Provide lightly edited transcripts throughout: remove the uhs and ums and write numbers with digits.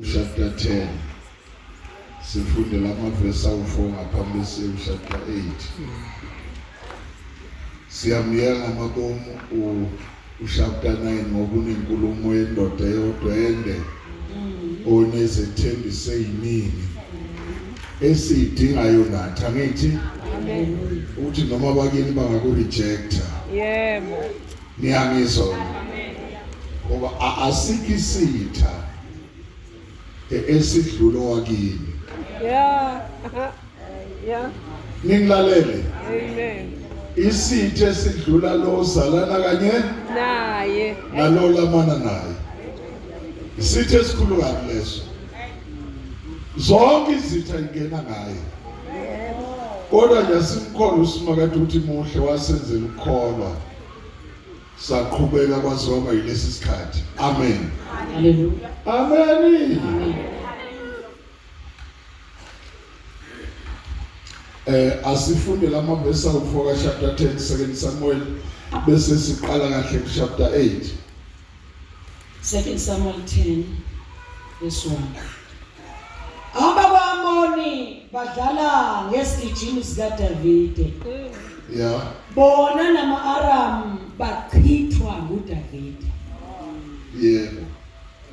chapter 10 sifunde lamavesi awu4 ngaphambi chapter 8 siyamyeka ngamabomu chapter 9 ngokunenkulumo yendoda eyodwa ende onezethembiso eziningi esidingayo nathi angithi Amen. uthi noma bakini bangakurejecta Yebo. niyangizwa ngoba asikisitha esidlulo wakini. Yeah. Yeah. Ningilalele. Amen. Isithe esidlula lo zalana kanye Naye. nalo lamana naye. Isithe esikhulu kabi leso. Zonke izitha ingena ngaye. Kodwa nje simkhona usimakade uthi muhle wasenzela ukukholwa. Saqhubeka kwaziwa yilesi sikhathi. Amen. Hallelujah. Amen. Amen. Asifunde lamavesi awu4 chapter 10 2 Samuel bese siqala kahle chapter 8. 2 Samuel 10 verse 1. AmaAmoni badlala ngesigijimi sika Davide. Yeah. Bona nama-Aram bachithwa nguDavide. Yebo.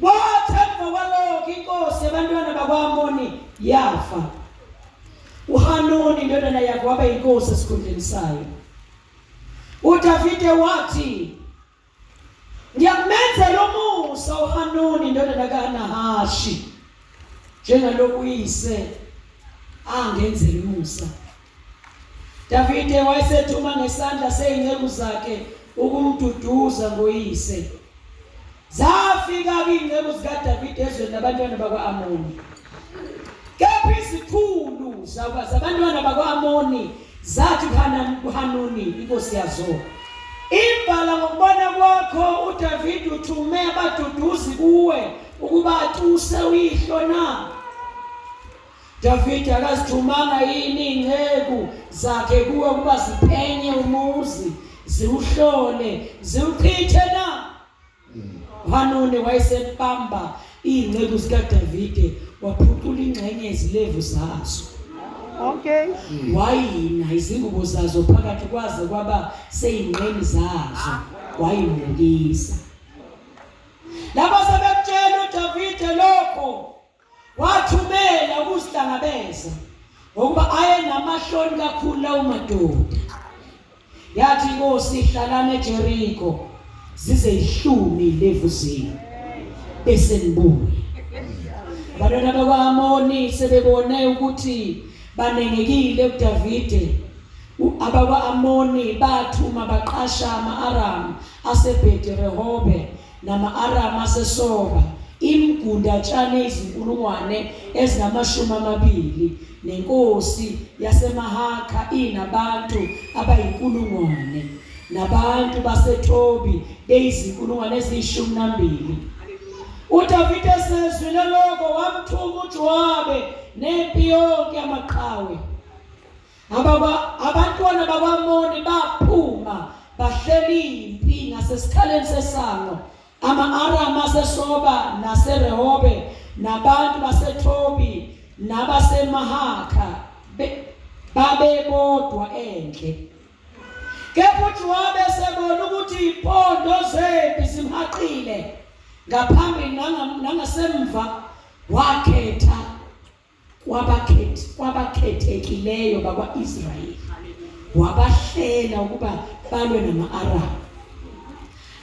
Wathemba kwalokho inkosi yabantwana bakwa-Amoni yafa. uHanuni indodana yakhe waba yinkosi esikhundleni sayo. uDavide wathi, ngiyakumenzela umusa uHanuni indodana kaNahashi njengalokhu uyise angenzela umusa. Davide wayesethuma ngesandla seyinceku zakhe ukumduduza ngoyise. Zafika inceku zikaDavide ezweni labantwana bakwa-Amoni. Kepha izikhulu zabantwana bakwa-Amoni zathi kuHanuni inkosi yazo, imbala ngokubona kwakho uDavide uthume abaduduzi kuwe ukuba atuse uyihlo na? Davide akazithumanga yini inceku zakhe kuwe ukuba ziphenye umuzi, ziwuhlole, ziwuchithe na? uHanuni wayesempamba inceku zikaDavide waphucula ingxenye ezilevu zazo. Okay. Wayina izingubo zazo phakathi kwaze kwaba seyingqeni zazo wayimukisa. Laba sebemtshela uDavide lokho wathumela ukusihlangabeza ngokuba aye namahloni kakhulu lawo madoda. Yathi inkosi ihlalana eJeriko zize ihlumi ilevu zenu bese nibuye. Abantwana bakwa-Amoni sebebone ukuthi banengekile kuDavide. Abakwa-Amoni bathuma baqasha ama-Aram aseBhethi-Rehobe nama-Aram aseSoba imgundatshane izinkulungwane ezingama-20 nenkosi yaseMahakha inabantu abayinkulungwane nabantu baseThobi beyizinkulungwane eziyi-12. uDavide sezwile lokho wamthuma uJowabe nempi yonke yamaqhawe. Abantwana bakwa-Amoni baphuma bahleli impi ngasesikhaleni sesango. Ama-Aram aseSoba naseRehobe nabantu baseThobi nabaseMahakha babebodwa endle. Kepha uJowabe sebona ukuthi impondo zempi zimhaqile ngaphambili nangasemva, wakhetha kwabakhethekileyo bakwa-Israyeli wabahlela ukuba balwe nama-Aram.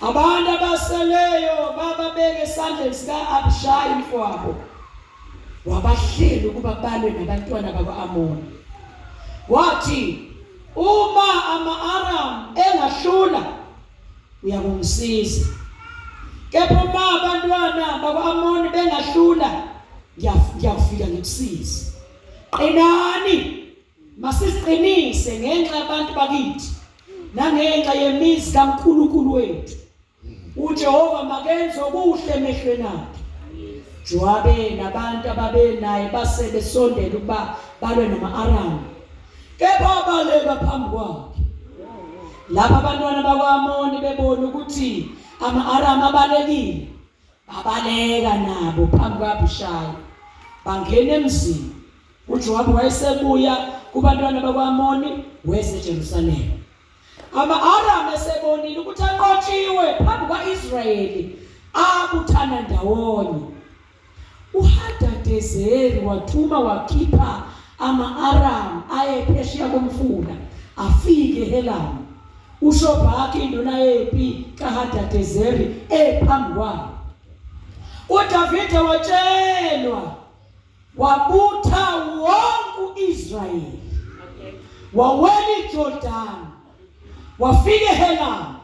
Abantu abaseleyo bababeka esandleni sika-Abishayi umfowabo, wabahlela ukuba balwe nabantwana bakwa-Amoni. Wathi, uma ama-Aram engahlula uyakungisiza, kepha uma abantwana bakwa-Amoni bengahlula ngiyafika ngikusize. Qinani, masisiqinise ngenxa yabantu bakithi nangenxa yemizi kaNkulunkulu wethu. uJehova makenze okuhle emehlweni akhe. Jowabe nabantu ababenaye base besondela ukuba balwe nama-Aram, kepha baleka phambi kwakhe. Lapha abantwana bakwa-Amoni bebona ukuthi ama-Aram abalekile, babaleka nabo phambi kaAbhishayi bangena emzini. uJowabi wayesebuya kubantwana bakwaAmoni weze eJerusalema. Ama-Aram esebonile ukuthi aqotshiwe phambi kwa-Israyeli abuthana ndawonye. uHadadezeri wathuma wakhipha ama-Aram aye phesheya komfula afike eHelamu. uShobhaki induna yempi kaHadadezeri ephambi kwabo. uDavide watshelwa wabutha wonke uIsrayeli. wawela iJordani wafika eHelamu.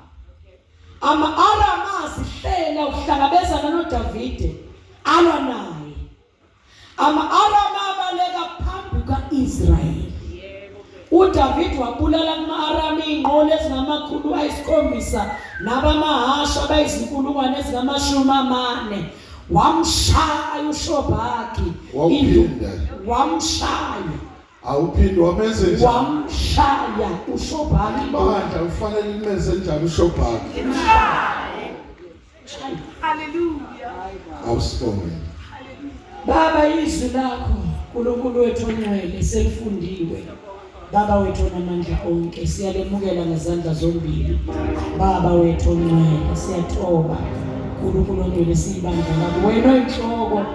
ama-Aram azihlela ukuhlangabezana noDavide alwa naye. ama-Aram abaleka phambi kaIsrayeli. uDavide wabulala ama-Aram iy'nqola ezingama700 nabamahasha abayizinkulungwane ezingama40. wamshaya uShobhaki wamshaya. Awuphinde wamenze njani? wamshaya uShobhaki. Ibandla ufanele limenze njani uShobhaki? Hallelujah. Awusibonge. Baba, izwi lakho uNkulunkulu wethu ongcwele selifundiwe. Baba wethu onamandla onke siyalemukela ngezandla zombili. Baba wethu ongcwele siyathoba uNkulunkulu ongcwele siyibandla lakho. Wena oyinhloko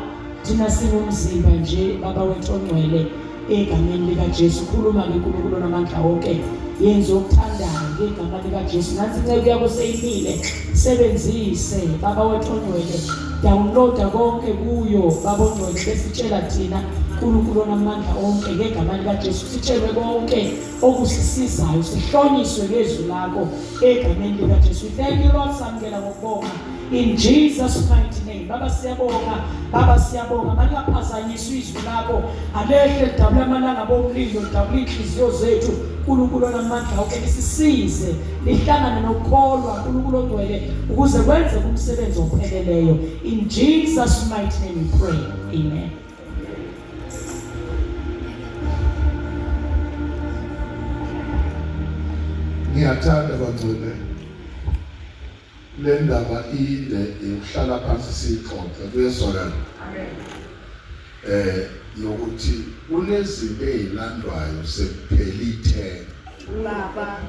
thina singumzimba nje. Baba wethu ongcwele egameni likaJesu khuluma ngeNkulunkulu onamandla onke. yenza okuthandayo ngegama likaJesu. Nathi inceke yakho seyimile sebenzise baba wethu ongcwele. Downloada konke kuyo baba ongcwele besitshela thina uNkulunkulu onamandla onke ngegama likaJesu. Sitshelwe konke okusisizayo sihlonyiswe ngezwi lakho egameni likaJesu. Thank you Lord, samukela ngokubonga in Jesus mighty name. Baba siyabonga, baba siyabonga. Malingaphazanyiswa izwi lakho alehle lidabula amalanga bomlilo, lidabula inhliziyo zethu. uNkulunkulu onamandla onke lisisize lihlangane nokukholwa uNkulunkulu ongcwele ukuze kwenze umsebenzi opheleleyo. In Jesus mighty name we pray. Amen. Ngiyathanda bangcwele le ndaba inde yokuhlala phansi sixoxe kuyezwakala. Nokuthi kunezinto ezilandwayo sekuphela ithemba. Baba.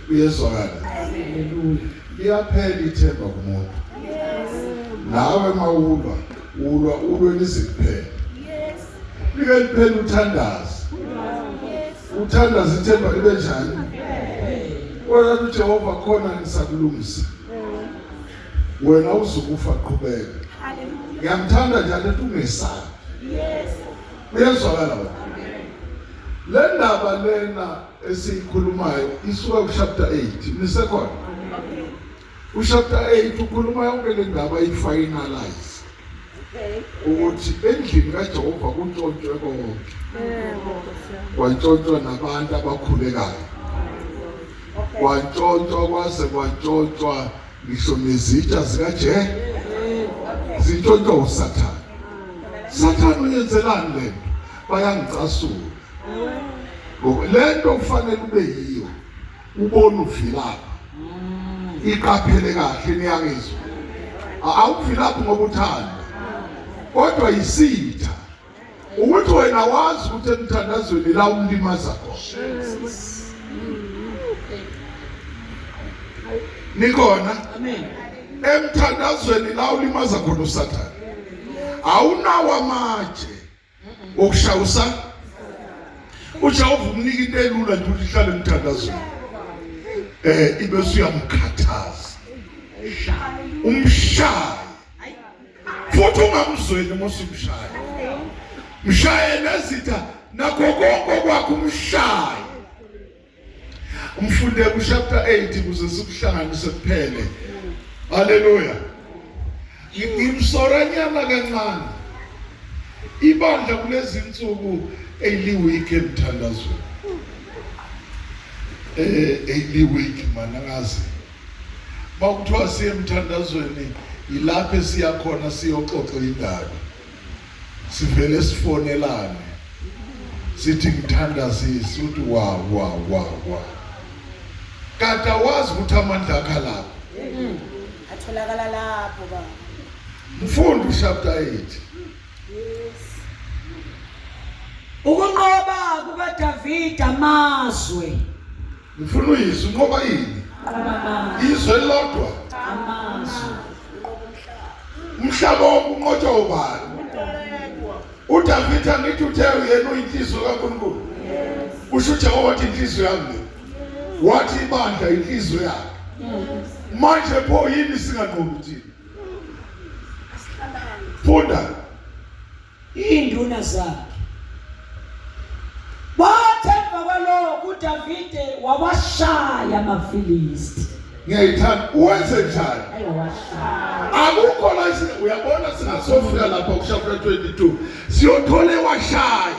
Kuyezwakala. Hallelujah. Liyaphela ithemba kumuntu. Nawe mawulwa ulweni sikuphela. Yes. Like liphela uthandaza. Yes. Uthandaza ithemba libe njani? Wena uJehova khona ngisakulungisa. Wena uzukufa qhubeka. Hallelujah. Ngiyamthanda njalo ethi ungesabi. Yes. Uyezwakala wena. Le ndaba lena esikhulumayo isuka kuchapter 8. Nisekhona? Uchapter 8 ukhuluma yonke le ndaba ifinalize. Ukuthi endlini kaJehova kuntshontshwe konke. Kwantshontshwa nabantu abakhulekayo. Kwantshontshwa kwaze kwantshontshwa ngisho nezitsha zikaJesu. Zintshontsha uSathane. Sathane uyenzelani lento? Bayangicasula. Lento kufanele ube yiyo. Ubone uvilapha. Iqaphele kahle niyangizwa. Awuvilapha ngoba uthanda. Kodwa isitha. Ukuthi wena wazi ukuthi emthandazweni la umlimaza khona. Nikona? Amen. Emthandazweni la ulimaza khona uSathane. Awunawo amatshe okushawusa. UJehova umnika into elula nje ukuthi ihlale emthandazweni. Ibe usuyamkhathaza. Umshaye. Futhi ungamzweni mosumshaye. Mshaye nezitha nakho konke kwakho umshaye. Umfunde ku chapter 8 kuze sikuhlanganise kuphele. Haleluya. Ngimsoranyana kancane. Ibandla kulezi insuku eyiliweek emthandazweni. Eyiliweek manangazi. Bakuthiwa siye emthandazweni ilapho siyakhona siyoxoxa indaba. Sivele sifonelane. Sithi ngithandazisa uthi wa. Kade wazi ukuthi amandla akha lapho. Atholakala lapho baba. Mfundo chapter 8. Ukunqoba kukaDavida amazwe. Ngifuna uyizwe unqoba yini? Izwe lodwa. Amazwe. Umhlaba wonke unqotshwa ubani? uDavida ngithi uthe yena uyinhliziyo kaNkulunkulu. Usho uJehova wathi inhliziyo yami. Wathi ibandla inhliziyo yakhe. Manje pho yini singanqobi thina? Funda Induna zakhe. Wathemba kwalokho uDavide wawashaya amaFilisti. ngiyayithanda uwenze njani? Ayawashaya. Akukho la uyabona singasofika lapha kuchapter 22 siyothole washaya.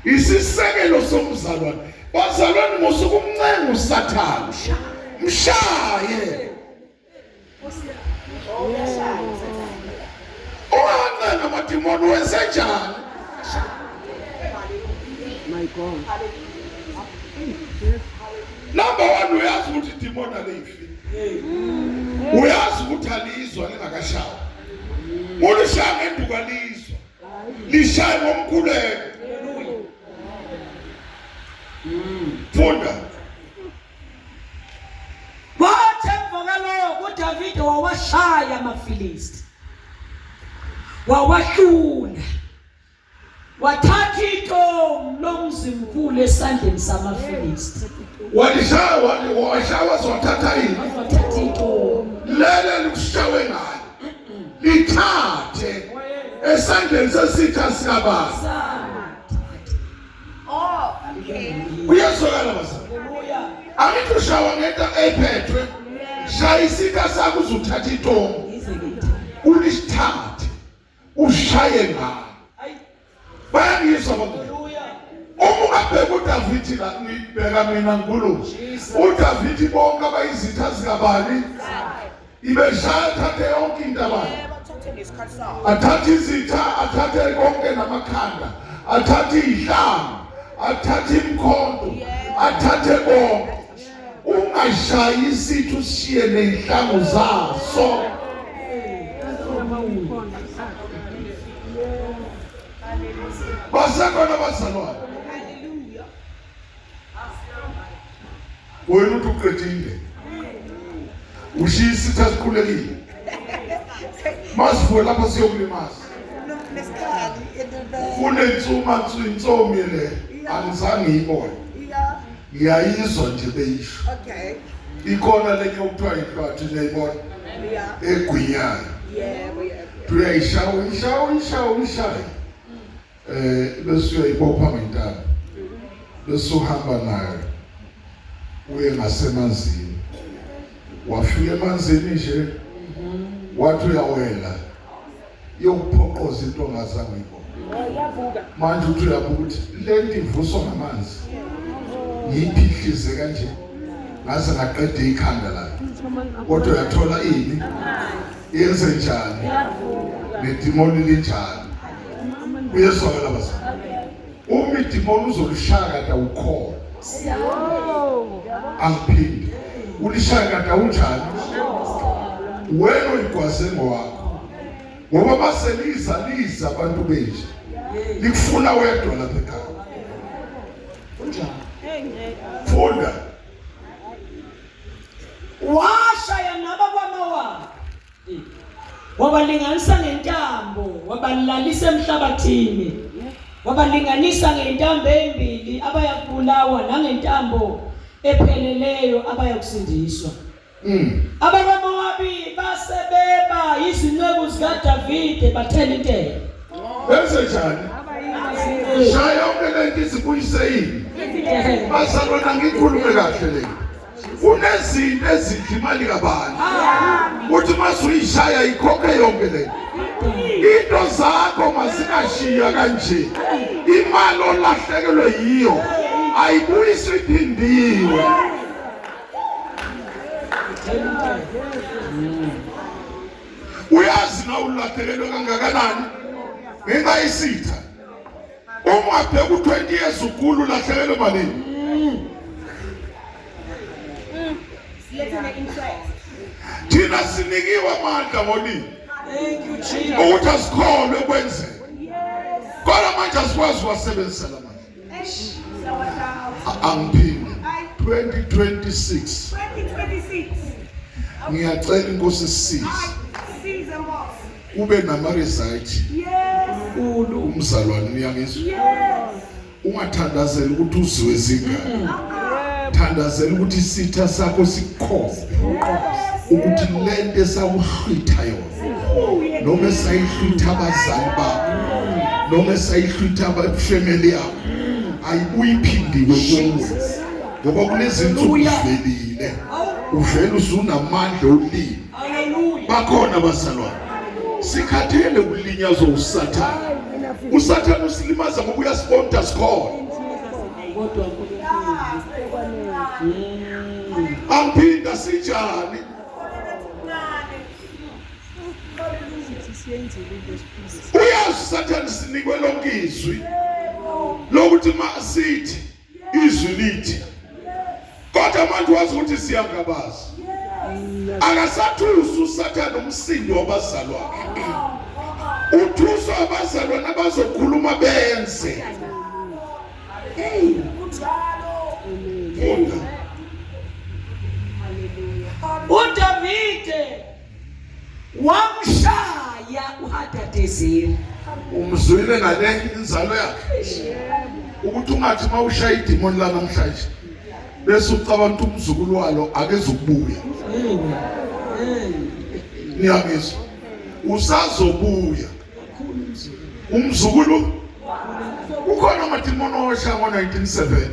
Isisekelo somzalwane. Bazalwane musuku umncenga uSathane. Mshaye. Ohanqena amadimoni wenze njani? My God. Number 1 uyazi ukuthi idimoni alifi. Uyazi ukuthi alizwa lingakashawa. Ulishaya ngenduka lizwa. Lishaya ngomkhuleko. Funda. Wathemba kwalokho uDavide wawashaya amaFilisti. Wawahlula. Wathatha iqomo lomzimkhulu esandleni samaFilisti. Walishaya washaya wathatha yini? Wathatha iqomo. Lele likushawe ngayo. Lithathe esandleni sesitha sikabani. Uyazwakala bazalwane. Haleluya. Angithi ushawa ngento ephethwe. Shaya isitha sakho uzuthatha iqomo. Ulithathe. Ushaye ngayo. Bayangizwa abantu. Haleluya. Ungabheka uDavidi la ngibheka mina nkulunkulu. uDavidi bonke abayizitha zikabani. Ibeshaya thathe yonke into abani. Athathe izitha, athathe konke namakhanda, athathe izihlangu, athathe imkhonto, athathe konke. Ungashayi isithu ushiye nezihlangu zaso. Basekhona bazalwane. Wena uthi uqedile. Ushiya isitha sikhulekile. Masivuke lapha siyokulimaza. Unensuma insomi le angizange ngiyibone. Ngiyayizwa nje beyisho. Okay. Ikhona lenye okuthiwa ihlathi neyibona. Egwinyayo. Yeah. Uyayishawa. Bese uyayibopha ngentaba. Bese uhamba nayo. Uye ngasemanzini. Wafika emanzini nje. Wathi uyawela. Yokuphoqoza into ongazange uyibone. Yavuka. Manje uthi uyabuka ukuthi lento ivuswa ngamanzi. Yiphihlize kanje. Ngase ngaqeda ikhanda la. Kodwa uyathola ini? Yenze njani? Nedimoni linjani? Uyezwakala bazalwane. Uma idimoni uzolishaya kade awukhona. Angiphindi. Ulishaya kade awunjani? Wena uyigwaze ngowakho. Ngoba baseliza abantu benje. Likufuna wedwa lapha ekhaya. Funda. Washaya nabakwamawa. Wabalinganisa ngentambo, wabalalisa emhlabathini. Wabalinganisa ngentambo embili abayakubulawa nangentambo epheleleyo abayakusindiswa. Abakwamawabi basebeba izinceku zikaDavide bathela intela. Benze njani? Shaya yonke lento izibuyiseyini. Bazalwane ngikhulume kahle le. Unezinto ezidimali kabani. Uthi masuyishaya ikhokhe yonke le. Into zakho masingashiya kanje. Imali olahlekelwe yiyo ayibuyiswa iphindiwe. Uyazi na ulahlekelwe kangakanani? Ngenxa yesitha. Uma ubheka u20 years ukhulu ulahlekelwe malini? Let's interest. Thina sinikiwe amandla ngolimi. Thank you, Jesus. ukuthi asikholwe kwenzeka. Kodwa manje asikwazi uwasebenzisa la manje. Angiphinde 2026 ngiyacela inkosi sisize ube nama-result umzalwane uyangizwa. Ungathandazeli ukuthi uziwe zingane, thandazela ukuthi isitha sakho sikhombe ukuthi lento esakuhlwitha yona noma esayihlwitha abazali bakho noma esayihlwitha abafamily yakho ayibuyi iphindiwe kuwe, ngoba kunezinsuku uvelile uvele usunamandla olimi. Bakhona abazalwane sikhathele ukulinyazwa usathane. Usathane usilimaza ngoba uyasibonda sikhona. Amphinda sinjani? Uyazi usathane sinikwe lonke izwi lokuthi masithi izwi lithi, kodwa manje wazi ukuthi siyangabaza. Akasathusi usathane umsindo wabazalwane, uthuswa abazalwane abazokhuluma benze. uDavide wamshaya uHadadezeri. Umzwile ngale inzalo yakhe ukuthi ungathi mawushaya idimoni la namhlanje bese ucabanga ukuthi umzukulu walo akezokubuya. Niyangizwa? Usazobuya umzukulu. Ukhona amadimoni owashaya ngo-1970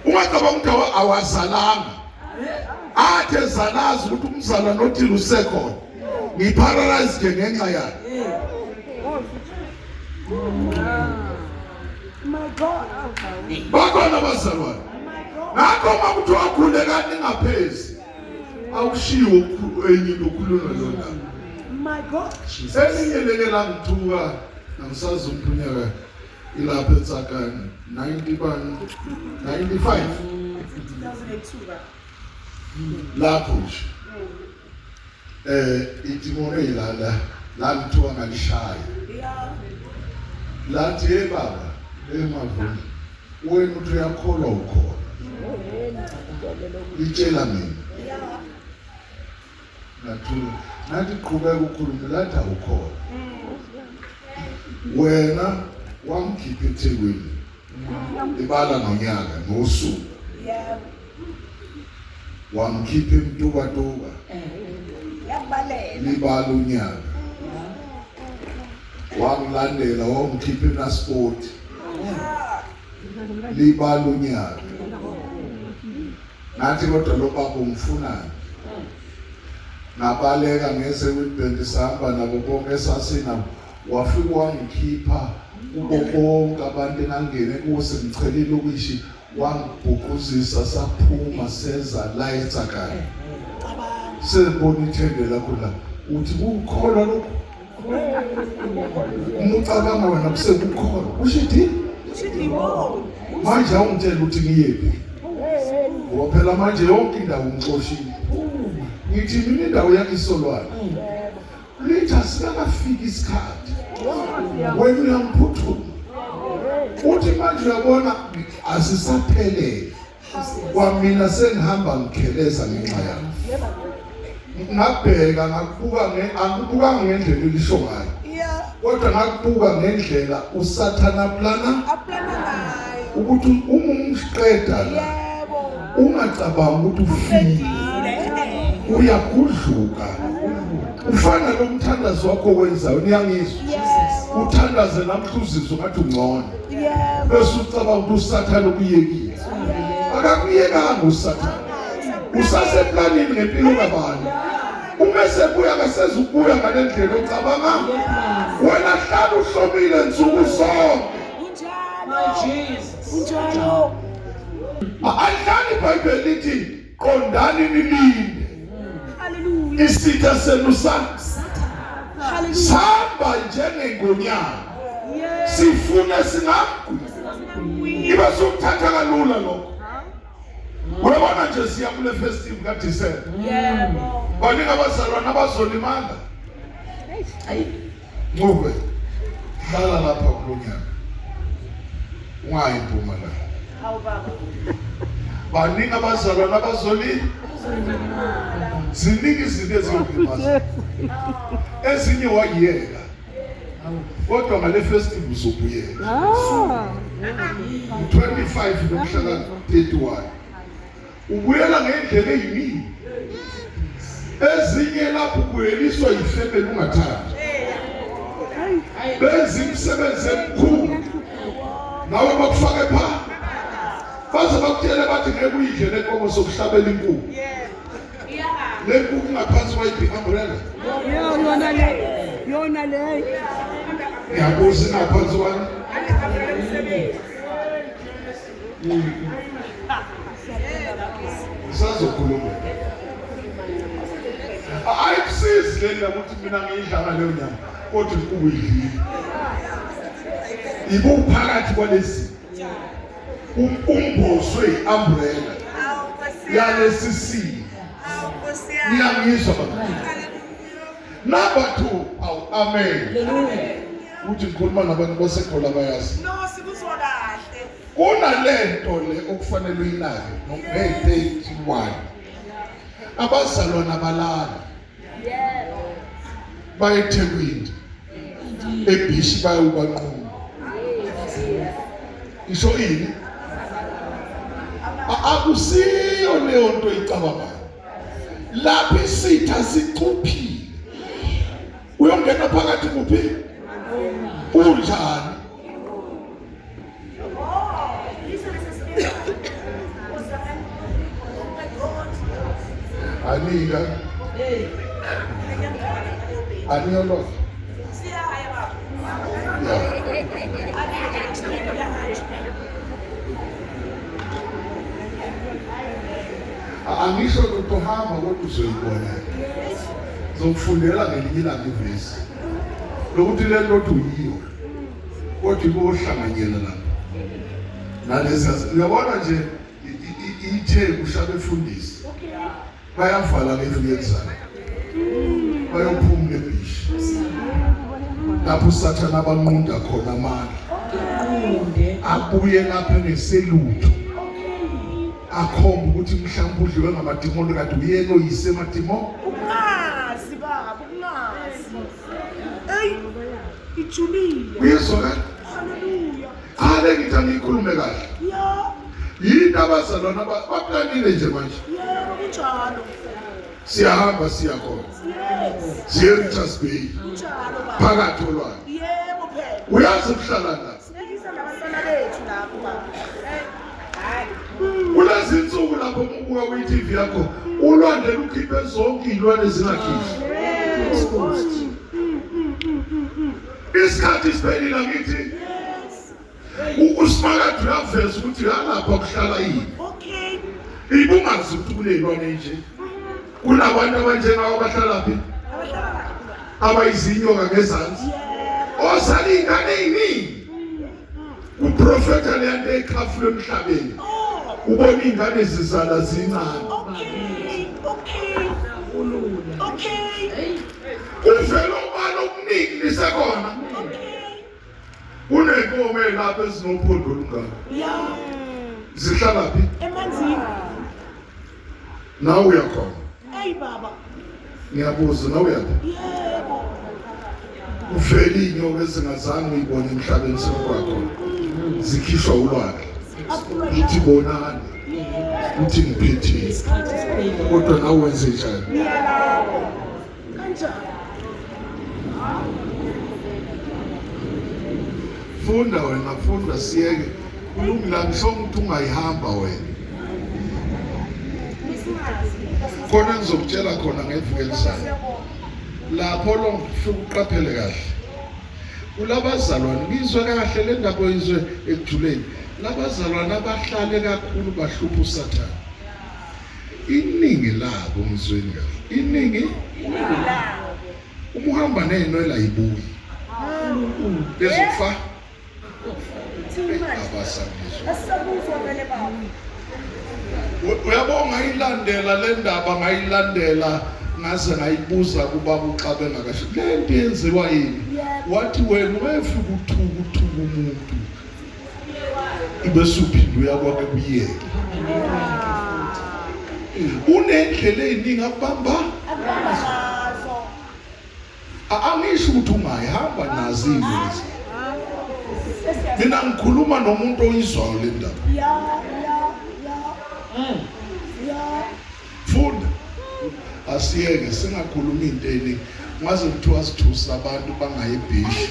ungacabanga ukuthi awazalanga, athi ezalazi ukuthi umzala nothile usekhona, ngiparalyze nje ngenxa yakhe. Bakhona abazalwane ngakho uma kuthiwa wakhulekani ngaphezi awushiwo enye lokhuluma lona. Elinye leke langithuka angisazi umphumela ilapha eTsakani 95 lapho nje idimoni elala langithuka ngalishaya lathi hey baba emavuni wena uthi uyakholwa ukhona litshela mina nathi qhubeka ukhulume lathi awukhona wena wangikhipha eThekwini ibala ngonyaka ngosuku wangikhipha eMtubatuba libala unyaka wangilandela wangikhipha eNaspoti libala unyaka nathi kodwa lo baba umfunani ngabaleka ngese Witbank sihamba nabo bonke esasina wafika wangikhipha kubo bonke abantu engangene kuze ngichelile ukuthi wangibhuquzisa saphuma seza la eTsakani sebona ithende lakho la uthi ukukholwa lokho umucabanga wena kusekukholwa ushithi manje awungitshela ukuthi ngiyephi ngoba phela manje yonke indawo ngixoshile ngithi mina indawo yakhe isolwane lithi asikafiki isikhathi wena uyangiphuthuma uthi manje uyabona asisaphelele kwamina sengihamba ngikheleza ngenxa yakho ngabheka ngakubukanga ngendlela elisho ngayo kodwa ngakubuka ngendlela usathana plana ukuthi uma umqeda la ungacabanga ukuthi ufile uyagudluka ufana nomthandazo wakho wenzayo. Niyangizwa? Uthandaze namhluzizwe ngathi ungcono bese ucabanga ukuthi usathana ukuyekile. Akakuyekanga usathana, usaseplanini ngempilo kabani. Uma sebuya akasezubuya ngalendlela ocabanga wena hlala uhlomile nsuku zonke. Unjalo alidlali iBhayibheli lithi qondani nilinde isitha senu sihamba njengengonyama sifuna singaguyi iba sokuthatha kalula lokho. Uyabona nje siya kule festive kaDisemba baningi abazalwane abazolimala Hayi. Ncube hlala lapha kulonyaka ungayi impuma la Hawu baba. baningi abazalwana abazoli ziningi izinto eziyolimaza ezinye wayiyeka kodwa ngale festival uzobuyela 25 nomhla ka-31 ubuyela ngendlela eyiningi ezinye lapho ubuyeliswa yifemeli ungathandi benza imisebenzi emkhulu nawe bakufake phaa baze bakutshele bathi ngeke uyidle lenkomo sokuhlabela inkukhu le nkukhu ingaphansi kwayiphi umbrella Yona le. ngiyabuza ingaphansi kwani sazokhuluma ayikusizi le ndaba ukuthi mina ngiyidlala leyo nyama kodwa inkukhu idlile ibuphakathi kwalesi umboswe i-umbrella yalesi simo niyangizwa baba number 2 amen uthi ngikhuluma nabantu baseGola bayazi No, sikuzwa kahle. kunalento le okufanele uyinake no-31 abazalwana balala bayeThekwini eBhishi bayubanquma isho ini akusiyo leyo nto icabangayo lapho isitha sicuphile uyongena phakathi kuphi unjani anika aniyolo angisho ukuhamba kodwa uzoyibona zokufundela ngelinye ilanga ivesi lokuthi le nto uyiyo kodwa ibohlanganyela lapha nalezi uyabona nje ithe kushabe efundisi bayavala ngevikenzana bayophumula eBhishi lapho usathana abanqunda khona amandla abuye lapha neselutho akhomba ukuthi mhlawumbe udliwe ngamadimoni kade uyena oyise emadimoni Ukungazi baba, ukungazi. Ey, ijulile. uyezwa kahle Hallelujah. ale ngithi angiyikhulume kahle Ya, yini abazalwana baplanile nje manje yebo kunjalo. siyahamba siyakhona Yes. siye-Richards Bay Kunjalo baba. phakathi olwandle Yebo phela. uyazi kuhlala la Sinekisa nabantwana bethu lapho baba. Hayi. kulezi nsuku lapho ubuka kwi-TV yakho ulwandle lukhiphe zonke iy'lwane zingakhishwa isikhathi siphelile ngithi usimakade uyaveza ukuthi yalapha kuhlala yini Okay. ibungazi ukuthi kuney'lwane nje kunabantu abanjengawo abahlalaphi abayizinyoka ngezansi ozala iy'ngane ey'ningi uprofetha leyanto ekhafule emhlabeni ubona iy'ngane zizala zincane Okay. Okay. Okay. kuvela ubala okuningi lisekhona Okay. kuney'nkomo ey'lapha ezinophondo olungaka Ya, zihlalaphi emanzini. nawe uyakhona Ey baba. ngiyabuza nawe uyaphi Yebo. uvela iy'nyoka ezingazange uyibone emhlabeni sekwakhona zikhishwa ulwandle Aphuma uthi bonani uthi ngiphethile kodwa nawe wenze njani ngiyalapho. Kanjani? funda wena funda siyeke kulungile ngisho ukuthi ungayihamba wena khona ngizokutshela khona ngevukelisana lapho lo ngifika uqaphele kahle kulabazalwane bizwe kahle le ndaba oyizwe ekujuleni labazalwane abahlale kakhulu bahlupha usathane iningi labo ngizweni kahle iningi uma uhamba ney'nwele ayibuyi bezofa abasangizwa Asisabuzwa vele baba. uyabona ngayilandela le ndaba ngayilandela ngase ngayibuza kubaba uXabe ngakasho le nto yenziwa yini wathi wena wayefika uthuka umuntu ibe suphinde uyakwake kuyeke unendlela eziningi akubamba angisho ukuthi ungayihamba nazo izinto mina ngikhuluma nomuntu oyizwayo le ndaba funda asiyeke singakhuluma into eningi ngaze kuthiwa sithusa abantu bangayibhishi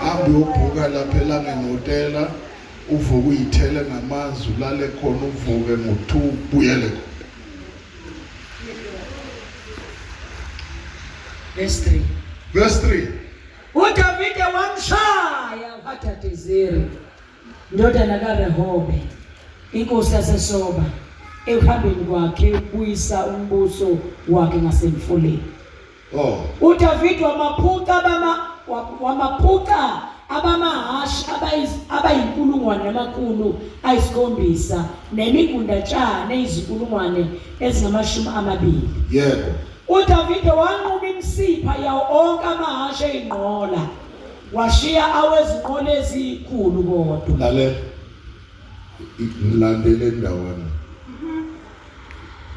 hambe uyobhuka lapha elangeni hotela uvuke uyithele ngamanzi ulale khona uvuke ngo2 ubuyele verse 3 uDavide wamshaya uHadadezeri indodana kaRehobe inkosi yaseSoba ekuhambeni kwakhe ukubuyisa umbuso wakhe ngasemfuleni. uDavide wamaphuca abamahashe abayinkulungwane namakhulu ayisikhombisa nemigundatshana eyizinkulungwane ezingama20. yebo uDavide wanquma imisipha yawo onke amahashe eyinqola washiya awezinqola ezikhulu kodwa. lalela ngilandele ndawana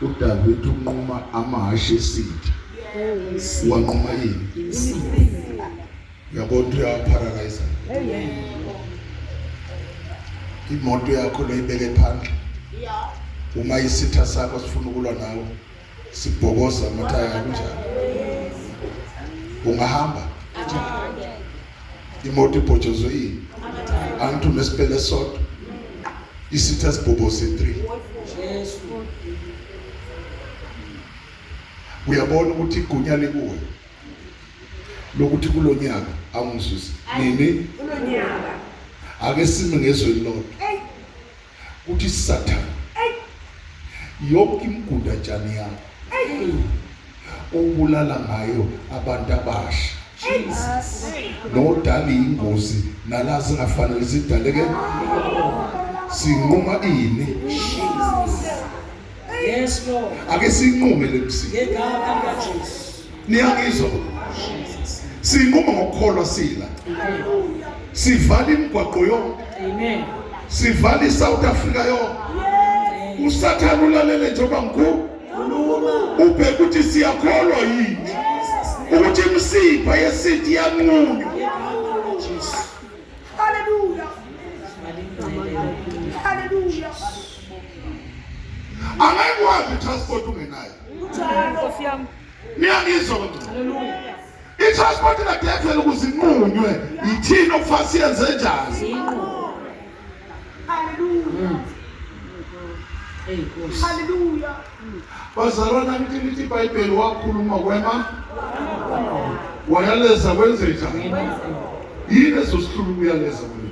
uDavide unquma amahashe esitha wanquma yini yabona uyapharalyze imoto yakho loyibeke phandle uma isitha sakho sifuna ukulwa nawe sibhokoza amathaya kanjani ungahamba imoto ibhotshozwe yini antu nesipele sodwa isitha sibhoboze 3 uyabona ukuthi igunya likuwe lokuthi kulonyaka angizwisi nini kulonyaka ake sime ngezweni lodwa uthi Sathane yonke imgundatshana yakho obulala ngayo abantu abasha nodala ingozi nalazi ngafanele zidaleke sinquma ini Yes Lord. ake sinqume lemsini ngegama likaJesu. niyangizwa sinquma ngokukholwa sila sivala imigwaqo yonke Amen. sivala iSouth Africa yonke uSathane ulalele njengoba ngikhulu ubheka ukuthi siyakholwa yini ukuthi imsipha yesithi yanqunywa. Hallelujah. Hallelujah. angayikwazi transport ungenayo Nkosi yami. niyangizwa i-transport ingadefela ukuzinqunywe ithini okufana siyenze njani. Hallelujah. Hallelujah. bazalwana lithi iBhayibheli wakhuluma kwema wayaleza kwenze njani yini esosihlulu uyaleza kwena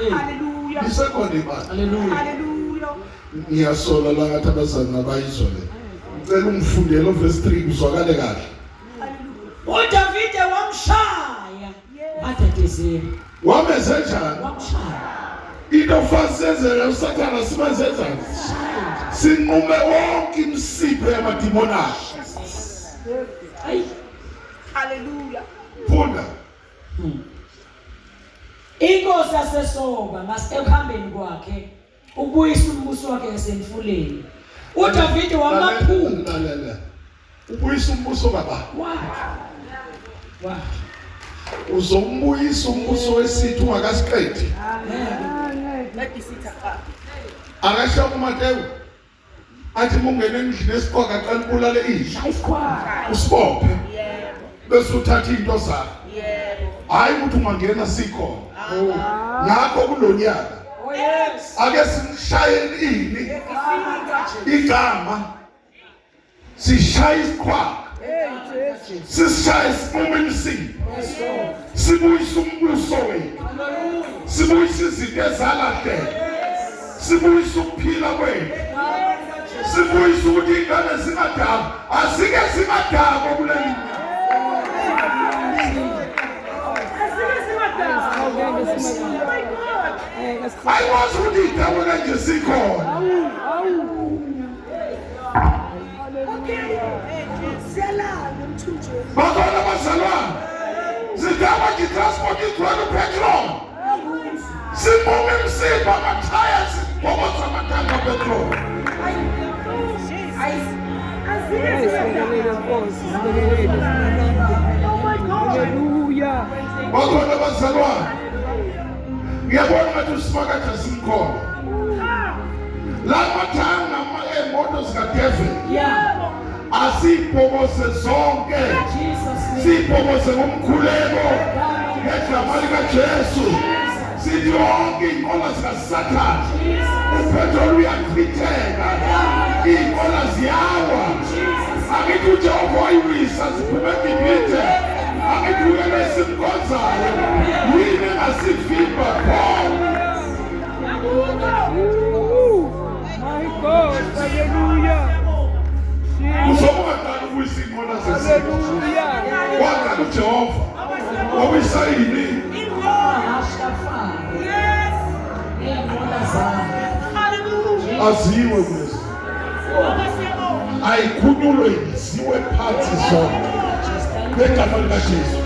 Hallelujah. isekhona ibani. Hallelujah. Ngiyasola la ngathi abazali nabayizwa le ngicela ungifundele verse 3 kuzwakale kahle. uDavide wamshaya uHadadezeri wamenze njani wamshaya into fasenzele uSathane simenze njani sinqume wonke imsipho yamadimoni akhe. ayi Hallelujah. Funda inkosi yaseSoba ekuhambeni kwakhe ukubuyisa umbuso wakhe ngasemfuleni uDavide wamaphuca lalela ubuyisa umbuso baba wakhe uzombuyisa umbuso wesithi ungakasiqedi akasho kuMateyu athi mungene endlini esiqoka qala ubulale isha usibophe bese uthatha into zakho hayi ukuthi ungangena sikhona ngakho kulonyaka ake simshayele ini igama sishaye isikhwaka sishaye isinqumo imsini sibuyisa umbuso wethu sibuyisa izinto ezalahleka sibuyisa ukuphila kwethu sibuyisa ukuthi ingane zingadakwa asike zingadakwa kuleli ayikwazi ukuthi idakwe kanje sikhona igcwele upetrol. Simume imsipha amathaya sibhokoza amatanga petrol. Hallelujah. Bakhona abazalwane. Ngiyabona ukuthi usimakade simkhona. La mathanga emoto zikadevil. Asibhokose zonke. Sibhokose ngomkhuleko. Ngegama likaJesu. Sithi yonke inqola zikaSathane. Upetrol uyachitheka. Inqola ziyawa. Angithi uJehova wayiwisa siphume eGibhithe. Angithi uyena esimkhonzayo. Yini engasivimba khona. My God, hallelujah. Uzokwazi ukuyisa inqola zesizwe. Hallelujah. Wazi uJehova. Wabisayini. Aziwe kuleso. Ayikhunyulwe ziwe phansi zonke. Ngegama likaJesu.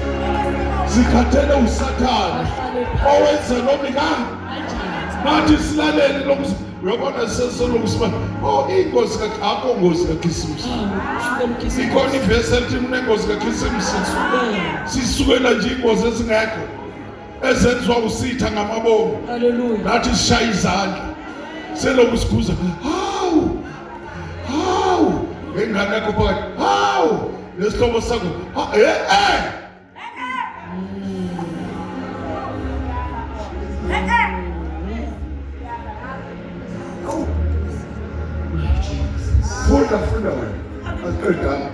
Zikhathele uSathane owenza nomikanga. Nathi silalele lokuthi uyabona sesolokusima. Oh ingozi kakho ngozi kaKhisimusi. Ikhona ivesi ethi kunengozi kaKhisimusi. Sisukela nje ingozi ezingekho. Ezenziwa usitha ngamabomu. Hallelujah. Nathi sishaya izandla. Seloku sikhuza. Hawu. Hawu. Engane yakho phakathi. Hawu. Nesihlobo sakho. Funda wena. Aqedanga.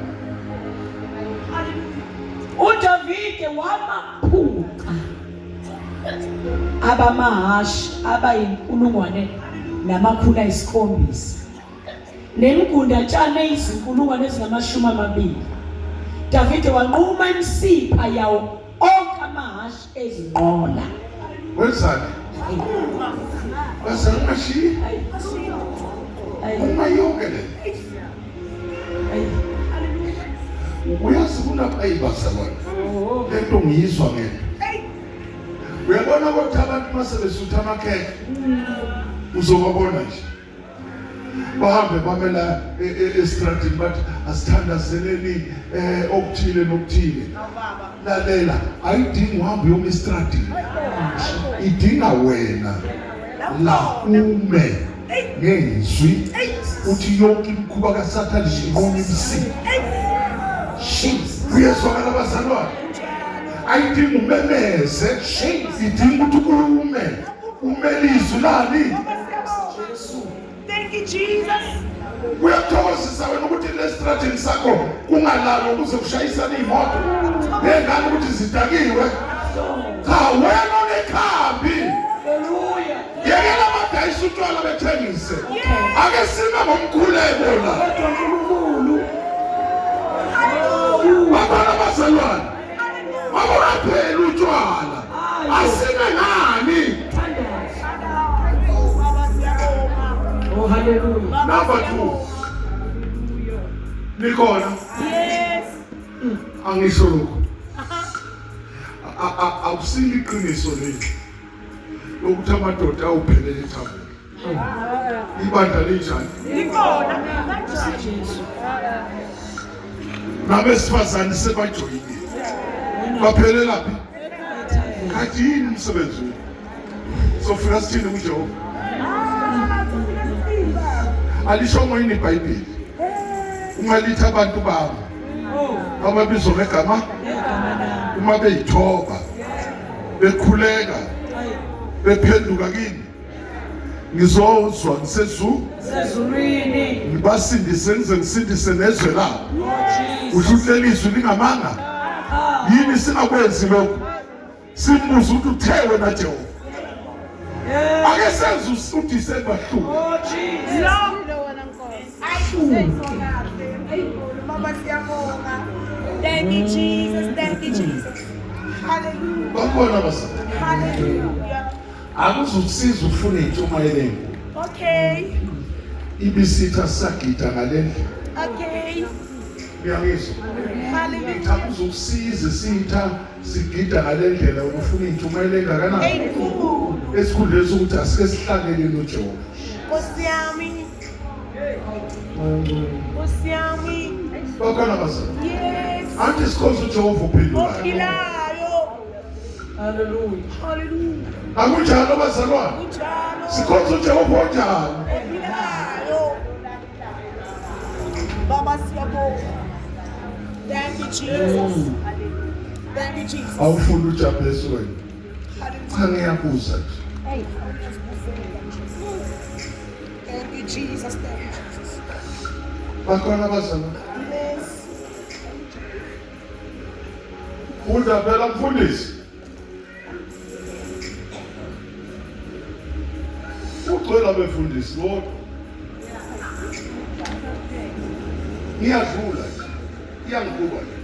uDavide wamaphuca abamahashi abayinkulungwane namakhulu ayisikhombisa nemgundatshana eyizinkulungwane ezingamashumi 20. Davide wanquma imisipha yawo onke amahashi ezinqola. Wenzani? Basamashi. Uma yonke le. Uyazi kunabazalwane. Lento ngiyizwa ngene. Uyabona ukuthi abantu masebesutha amakhekhe. Uzobabona nje. Bahambe bamela estradini bathi asithandazeleni okuthile nokuthile. Lalela, ayidingi uhambe uyoma estradini. Idinga wena la ume ngezwi uthi yonke imkhuba kaSathane ngibona imsipha. Uyezwakala abazalwane. Ayidingi umemeze. Idinga ukuthi umelizwe lani. Thank you, Jesus. Uyathokozisa wena ukuthi le-strateni sakho kungalalo ukuze kushayisane iy'moto nengane ukuthi zidakiwe. Cha wena onekhambi. Yekela abadayisa utshwala bethengise. Ake sime ngomkhuleko la. Babana bazalwane. Maboraphela utshwala. Asime ngani? Oh hallelujah. Number 2. Nikhona? Yes. Angisho lokho. Awusili iqiniso leli. Lokuthi amadoda awuphelele ethabeni. Ibandla linjani? Likhona. Nabesifazane sebajoyinile. Baphelela phi? Kathi yini umsebenzi? Sofika sithini kuJehova? Alisho ngoyini iBhayibheli. Ungalithi abantu babo. Ababizwa ngegama uma beyithoba bekhuleka bephenduka kini ngizozwa ngisezulwini ngibasindise ngize ngisindise nezwe labo. Uhlulelizwe lingamanga yini singakwenzi lokho simbuza ukuthi uthe wena Jehova ake senze uDisemba hlule. Oh Jesus. Thank you, Jesus. Thank you, Jesus. Hallelujah. Bakhona basa. Hallelujah. Akuzukusiza ufune intshumayelo. Okay. Ibisitha sagida ngalendlela. Okay. Uyangizwa? Hallelujah. Ngithanda ukusiza sitha sigida ngalendlela ufuna intshumayelo engakanani. Enkulu. Esikhundleni sokuthi asike sihlangene noJobe. Nkosi yami. Nkosi yami. Bakhona bazali. Yes. Anti sikhonza uJehova uphendulayo. Ophilayo. Hallelujah. Hallelujah. Akunjalo bazalwane. Kunjalo. Sikhonza uJehova onjani? Ophilayo. Baba siyabonga. Thank you, Jesus. Thank you, Jesus. Awufunda uJabesi wena. Hallelujah. Cha ngiyabuza nje. Thank you, Jesus. Thank you, Jesus. Bakhona bazalwane. Yes. Funda phela mfundisi. Ucela befundisi bodwa. Ngiyadlula nje. Iyangikuba nje.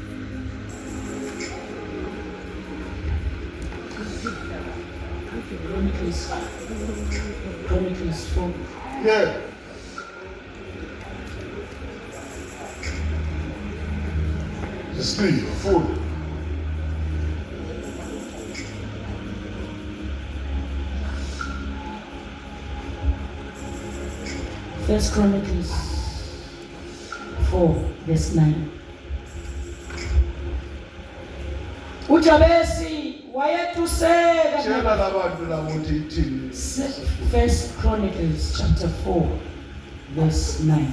Chronicles 4. Yeah. Steve, funda. First Chronicles 4 verse 9. uJabesi wayetuseka. Tshela labantu labo ukuthi ithini. First Chronicles chapter 4 verse 9.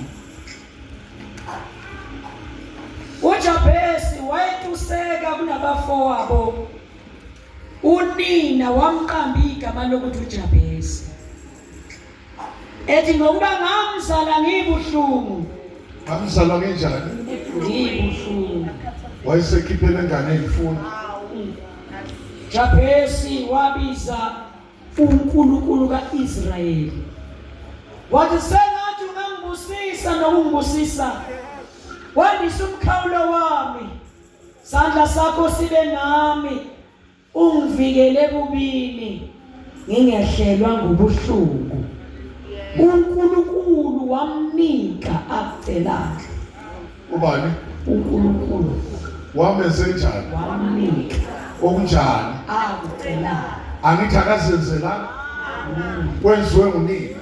uJabesi wayetuseka kunabafowabo. Unina wamqamba igama lokuthi uJabesi. Ethi ngokuba ngamzala ngibuhlungu. Amzala ngenjani? Ngibuhlungu. Wayesekhiphele ngane ngifuna. Jabesi wabiza uNkulunkulu kaIsrayeli. Wathi sengathi ungangibusisa nokungibusisa. Wandisa umkhawulo wami. Sandla sakho sibe nami. Ungivikele kubini. Ngingehlelwa ngobuhlungu. uNkulunkulu wamnika acelayo. Ubani? uNkulunkulu Wamenze njani? wamnika Okunjani? acelayo. Angithi akazenzelanga. Kwenziwe unina.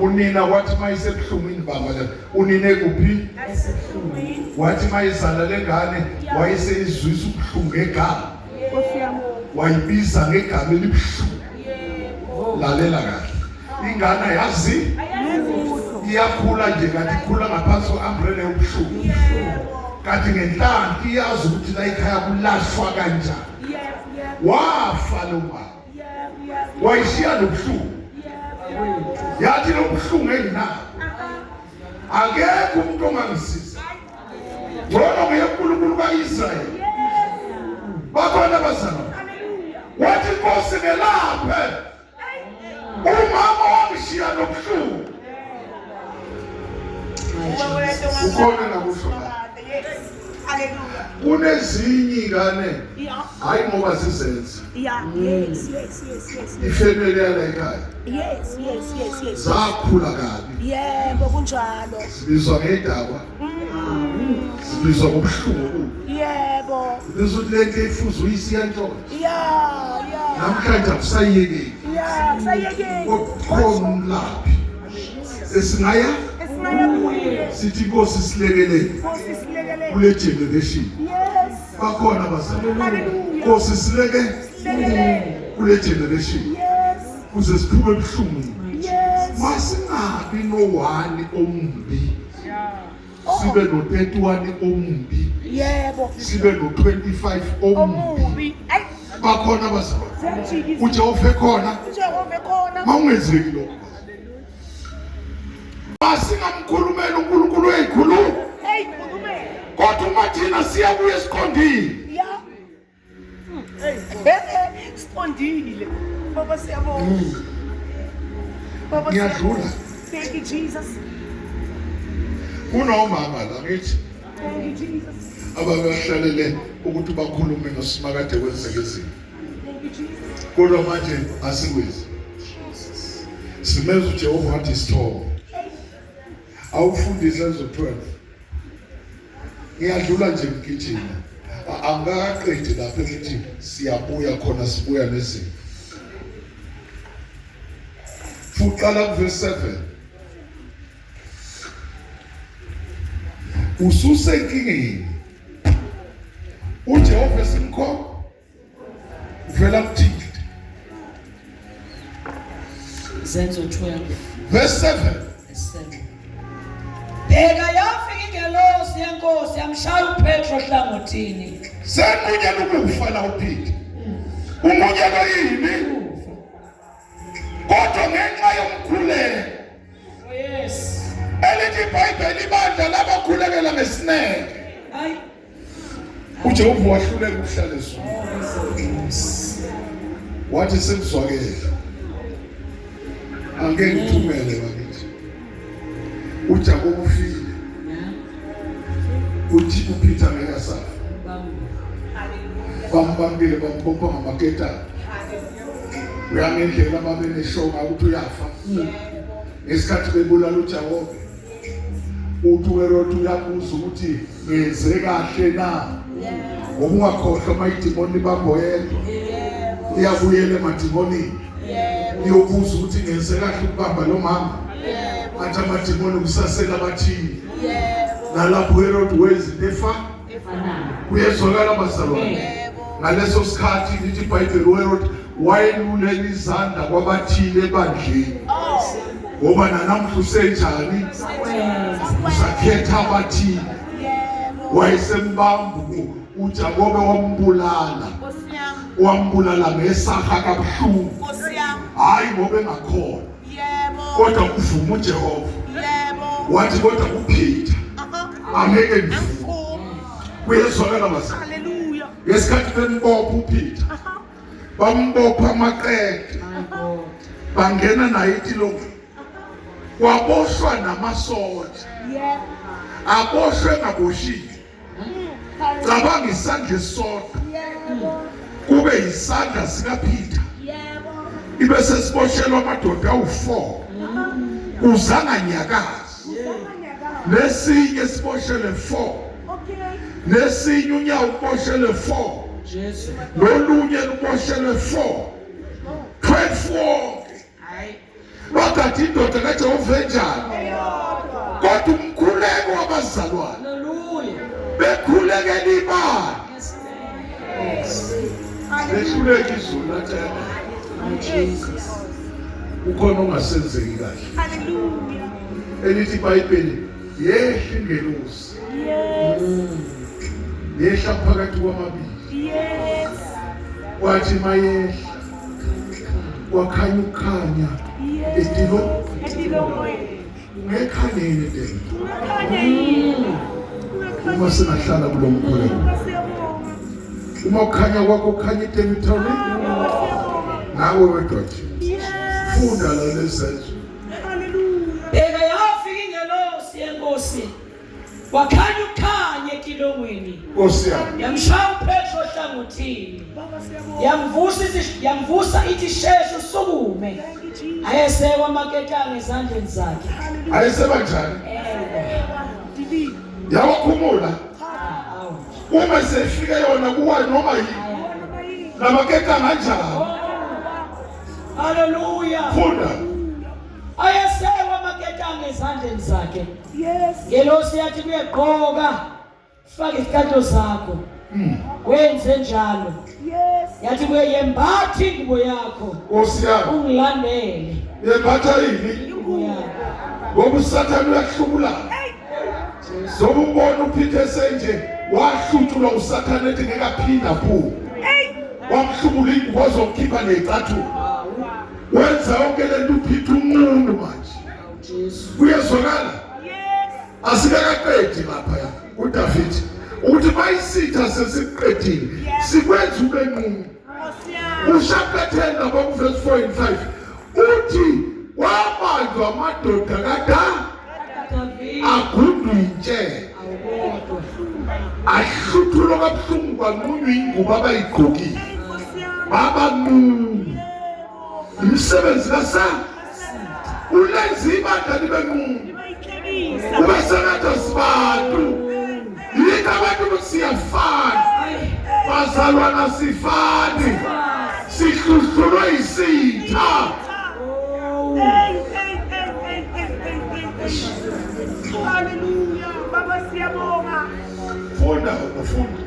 Unina wathi mayisebuhlungwini baba la. Unine kuphi? Esehlungwini. Wathi mayizala lengane wayeseyizwisa ubuhlungu egama. Wayibiza ngegama elibuhlungu. Lalela kahle. Ingane yazi iyakhula nje kanti ikhula ngaphansi kwe-umbrella yobuhlungu. Kanti ngenhlanhla iyazi ukuthi la ekhaya kulashwa kanjani. Wafa lo baba. Wayishiya nobuhlungu. Yathi lo buhlungu enginabo. Akekho umuntu ongangisiza. Ngcono ngeNkulunkulu kaIsrayeli. Bakhona bazalwane. Wathi Nkosi ngelaphe. Umama wangishiya nobuhlungu. Ukhona nakusho la. Hallelujah. Kunezinye ingane Yeah. hayi ngoba zizenze. Yeah. Yes. Ifamily yala ekhaya Yes. zakhula kabi. Yebo kunjalo. Sibizwa ngedaba. Sibizwa ngobuhlungu. Yebo. Lizothi lento efuza uyisiyantshoza. Yeah. Namhlanje akusayiyekeli. Yeah. Sayeke. Khona umlaphi. Esingaya Esingaya kuye. sithi Nkosi silekelele Nkosi silekelele. kule generation. Yes. Bakhona bazalwane. Hallelujah. Nkosi sileke Silekelele. kule generation. Yes. Kuze siphume ebuhlungwini. Yes. Masingabi no-1 ombi. Sibe no-31 ombi. Yebo. Sibe no-25 ombi. Omubi. Ay. Bakhona bazalwane. Siyajikisa. uJehova ekhona Jehova khona. mawungenzeki lokho. Masingamkhulumela uNkulunkulu eyikhuluma. Hey, khulumela. Kodwa uma thina siyabuya siqondile. Yeah. Spondile. Baba siyabonga. Baba Ngiyadlula. Thank you, Jesus. Kunomama la ngithi Thank you, Jesus. ababahlalele ukuthi bakhulume noSimakade kwenzeke izinto. Thank you, Jesus. Kodwa manje asikwenzi. Simeza uJehova wathi isithobo. Awufundise ezo 12. ngiyadlula nje ngigijima. Angakaqedi lapha ethi siyabuya khona sibuya nezinto. Fuqala kuverse 7. Ususenkingeni. uJehova esimkhomba uvela kuthini? Zenzo 12 verse 7. Bheka yafika ingelosi yenkosi yamshaya uPetro hlangothini. Semunyana ukufa la uPeter. Umunyana yini? Kodwa ngenxa yomkhuleko. Oh yes. Elithi iBhayibheli ibandla labakhulekela ngesineke. Hayi. uJehova wahluleka ukuhlala esona. Wathi sekuzwakele. Angeke ngithumele bakithi. uJakobe ufile. Uthi uPeter ngeke asafa. Bambambile bambopha ngamaketani. Uyangendlela babeneshonga ukuthi uyafa. Ngesikhathi bebulala uJakobe. uHerod uyabuza ukuthi ngenze kahle na? Ngoba ungakhohlwa amadimoni baboyedwa. Iyabuyela emadimoni. Iyobuza ukuthi ngenze kahle ukubamba lo mama. Manje amadimoni kusasela bathini. Nalapho uHerod wezinto efanayo. Kuyezwakala abazalwane. Ngaleso sikhathi lithi iBhayibheli uHerod wayelulela izandla kwabathile ebandleni. Ngoba nanamuhla usenjani? Usakhetha abathile. Wayesembamba uJakobe wambulala ngesaha kabuhlungu. Hayi ngoba engakhona. Kodwa uvuma uJehova. Wathi kodwa uPeter angeke ngivume. Kuyezwakala abazalwane. Hallelujah. Ngesikhathi bembopha uPeter. Bambopha amaqede. Bangena naye itilongo. Waboshwa namasotsha. Aboshwe ngaboshile. Cabanga isandla esodwa. Kube isandla sikaPeter. Ibe sesiboshelwa amadoda awu4. Uzanga nyakazi. Nesinye siboshele 4. Nesinye unyawo uboshele 4. Jesu. Nolunye luboshele 4. 12. Wakathi indoda kaJehova enjani? Kodwa umkhuleko wabazalwane. Hallelujah. Bekhulekela ibandla. Yes. Behluleka izulu lathana. My Jesus. Ukhona ongasenzeki kahle. Hallelujah. Elithi iBhayibheli yehla ingelosi. Yehla phakathi kwamabili. Yes. Wathi mayehla. Wakhanya ukhanya. Etilongweni. Ngekhaneni deni. Ukhanya yini? Uma singahlala kulo mkhuleko. Siyabonga. Uma ukhanya kwakho ukhanya itemithoni. Nawe wedoda. Yes. Funda la lesenzo. Hallelujah. Bheka yafika ingelosi yenkosi. Wakhanya ukhanya etilongweni. Nkosi yami. Yamshaya uPetro hlangothini. Baba siyabonga. Yamvusa ithi sheshe usukume. Thank you, Jesus. Ayesekwa amaketane ezandleni zakhe. Ayiseba njani? Divine. Yawakhumula. Awu. Uma sefika yona kuwa noma yini. Namaketa kanjani? Hallelujah. Funda. Ayesekwa amaketane ezandleni zakhe. Yes. Ngelosi yathi kuyegqoka faka izikhato zakho. Wenze njalo. Yes. Yathi kuyembatha ingubo yakho. Nkosi yami. Ungilandele. Yembatha yini? Ingubo yakho. Ngoba uSathane uyahlubula. Zobubona uPeter senje wahlutshulwa uSathane ethi ngeke aphinda phu. Wamhlubula ingubo ozokhipha necathu. Wenza yonke lento uPeter umuntu manje. Jesu. Kuyezwakala? Yes. Asikaqedi lapha uDavid. Uthi mayisitha sesiqedile. Sikwenza ube nqunu. Ushaka 10 lapha verse 4 and 5. Uthi wabanjwa amadoda David. agundwintshe. Awukodwa. Ahluthulwa kabuhlungu kwanqunywa ingubo abayigqokile. Baba nqunu. Umsebenzi ulenza ibandla libe nqunu. Kube sengathi sibantu yini abantu siyafana bazalwana sifani sihluhlulwe isitha Hallelujah. Baba siyabonga. funda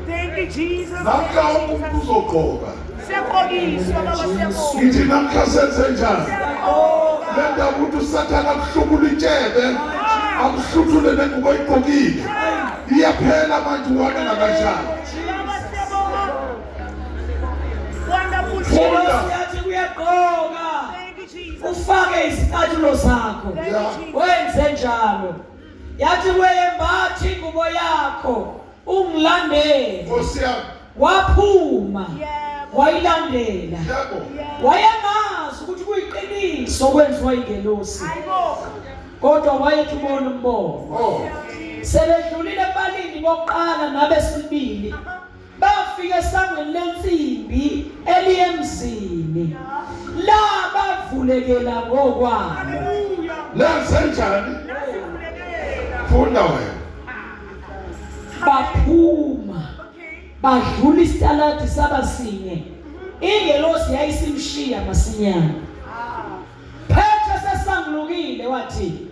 Thank you Jesus. namhla umuntu uzogqoka Siyabongiswa baba siyabonga. ngithi namhla senze njani Siyabonga. lenda ukuthi usathana akuhlubula itshebe akuhluthule nengubo oyigqokile iyaphela manje uwana nakanjani Baba siyabonga. Wonderful Funda. Jesus. Yathi kuyagqoka Thank you Jesus. ufake izicathulo zakho Thank you Jesus. wenze njalo. Yathi weyembatha ingubo yakho ungilandele. Nkosi yami Waphuma Yebo. wayilandela. yebo Wayengazi ukuthi kuyiqiniso kwenziwa ingelosi. Hayibo. Kodwa wayethi ubona umbono. oh Sebedlulile ebalini bokuqala nabesibili. Bafika esangweni lensimbi eliyemzini. La bavulekela ngokwabo. Hallelujah. lenze njani funda wena Baphuma Okay. badlula isitaladi sabasinye. Ingelosi yayisimshiya masinyane. Petro sesangilukile wathi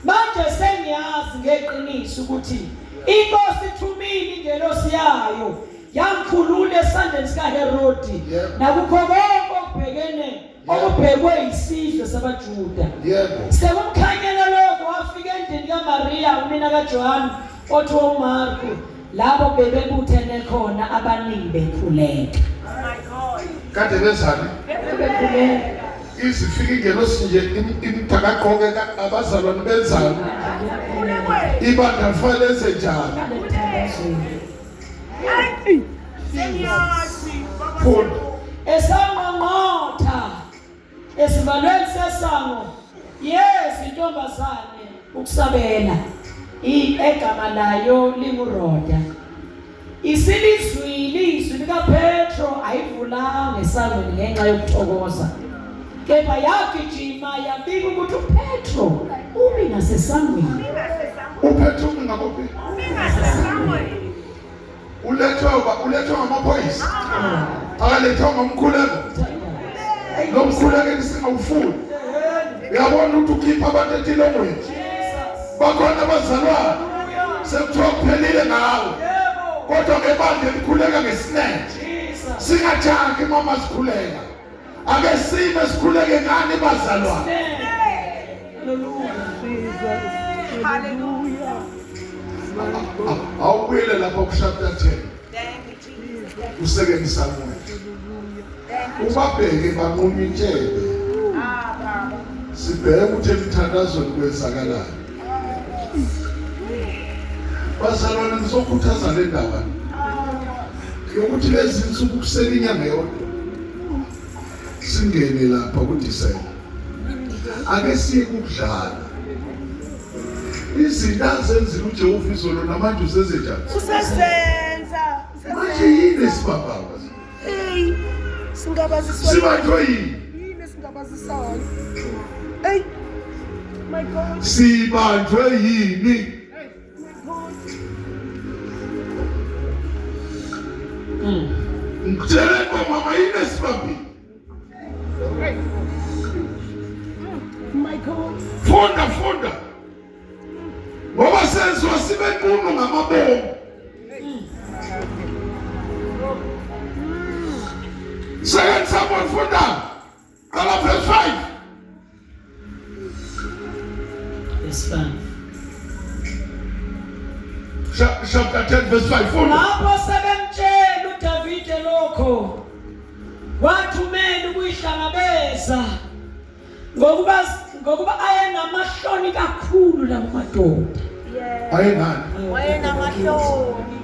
manje sengiyazi ngeqiniso ukuthi inkosi ithumile ingelosi yayo yamkhulula esandleni sikaHerodi Yebo. nakukho konke okubhekwe isizwe sabaJuda. yebo Sekumkhanyela lokho wafika endlini kaMaria unina kaJohane othiwa uMarku labo bebebuthene khona abaningi bekhuleka. Oh my God. kade bezani Bekhuleka. izifika ingelosi nje imthakaqoke abazalwane benzani ibandla fanele lenze njani Sengiyazi baba. funda Esangqongqotha esivalweni sesango yes intombazane ukusabela igama layo linguRoda isilizwili izwi likaPetro ayivulanga esangweni ngenxa yokuthokoza kepha yagijima yabika ukuthi uPetro umi ngasesangweni uphethe ngakuphi ulethwa ngamaphoyisa akalethwa ngomkhuleko lo mkhuleko singawufuni uyabona ukuthi ukhipha abantu etilongweni bakhona abazalwane sekuthiwa kuphelile ngawo kodwa ngebandla elikhuleka ngesineke singajahi mama sikhuleka ake sibe sikhuleke ngani bazalwane Hallelujah. awubuyele lapha kuchapter 10 Thank you Jesus. usekeni Samuel ubabheke banqunywa intshebe Baba. sibheke ukuthi emthandazweni kwenzakalayo bazalwane ngizokhuthaza le ndaba yokuthi lezi insuku kusele inyanga yodwa singene lapha kuDisemba ake siye ukudlala izinto azenza uJehova izolo namanje uzenze njani Usesenza. manje yini sibababa Hey. Singabaziswa. sibanjwe yini Yini singabaziswa. Hey. My God. sibanjwe yini My God. ngitshele mama yini sibabili My God. funda ngoba senziwa sibe nqunu ngamabomu Second Samuel funda qala verse 5 Verse 5. chapter 10 verse 5 funda Lapho sebemtshela uDavide lokho wathumela ukuyihlangabeza ngokuba ayenamahloni kakhulu la madoda. Yeah. ayengani Wayenamahloni.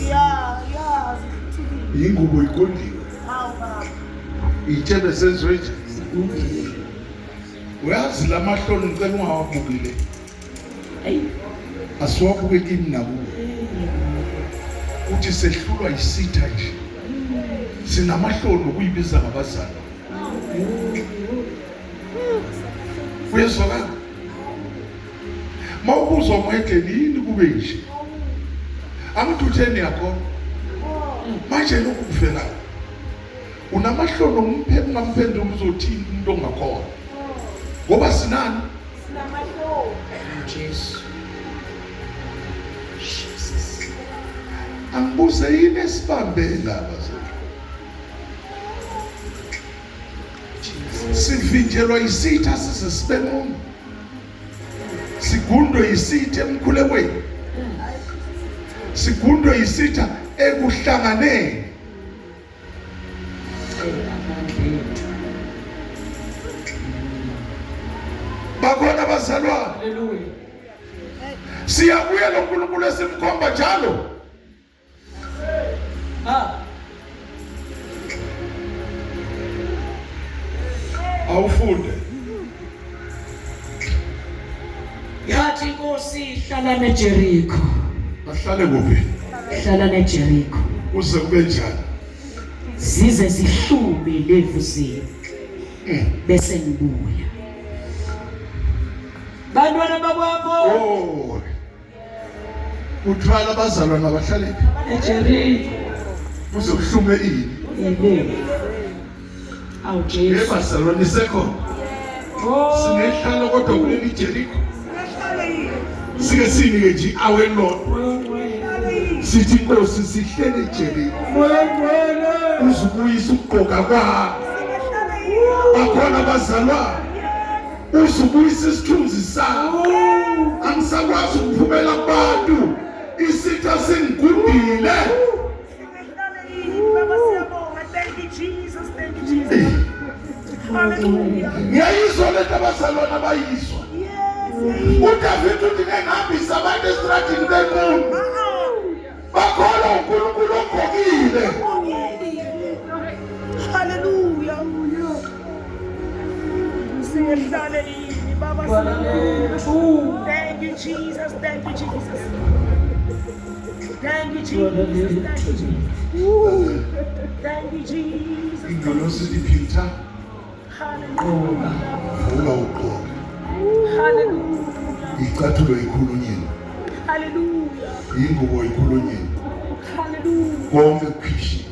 Yeah. ingubo iqondiwe How Baba. itshebe senziwe nje uyazi lamahloni ngicela ungawabukile asiwabuke kimi nakuwe uthi sehlulwa isitha nje sinamahloni okuyibiza ngabazali uyezwakala mawubuzwa mwedleni yini kube nje Angitutheni yakho. Manje lokhu kuvela. Unamahlono ungamphendula uzothini umuntu ongakhona. Ngoba sinani? Sinamahlobo. Jesu. Angibuze yini esibambela bazalwane. Sivinjelwa isitha size sibe ngcono. Sigundwe isitha emkhulekweni. Sigundwe isitha ekuhlanganeni. Bakhona bazalwane. Hallelujah. Siyabuya loNkulunkulu esimkhomba njalo. Awufunde. Yathi inkosi ihlala neJerikho. Bahlale kuphi? Ihlala neJerikho. Uze kube njani? Zize zihlume levu zenu. Bese ngibuya. Bantwana bakwabo. Oh. Uthwala abazalwana bahlale eJerikho. uze kuhlume ini? Yebo. Awu Jesu. Ebazalwane sekho. Oh. Singehlala kodwa kuleli Jerikho. Sike sinike nje awelodwa. Sithi inkosi sihlele eJerikho. Uzubuyisa ukugqoka kwakho. Bakhona abazalwane. Uzubuyisa isithunzi sakho. Angisakwazi ukuphumela kubantu. Isitha sengigundile. Thank you, Jesus. Thank you, Jesus. Hallelujah. Ngiyayizwa lento abazalwane abayizwa. uDavid uthi ngihambisa abantu esitratini bemuntu. Bakholwa uNkulunkulu ogqokile. Hallelujah. Siyehlale yini baba siyabonga. Thank you, Jesus. Thank you, Jesus. Thank you, Jesus. Thank you, Jesus. Ingelosi iPeter Hallelujah. vuka ugqoke. Hallelujah. Icathulo ikhulunyeni. Hallelujah. Ingubo ikhulunyeni. Hallelujah. Konke kukhishini.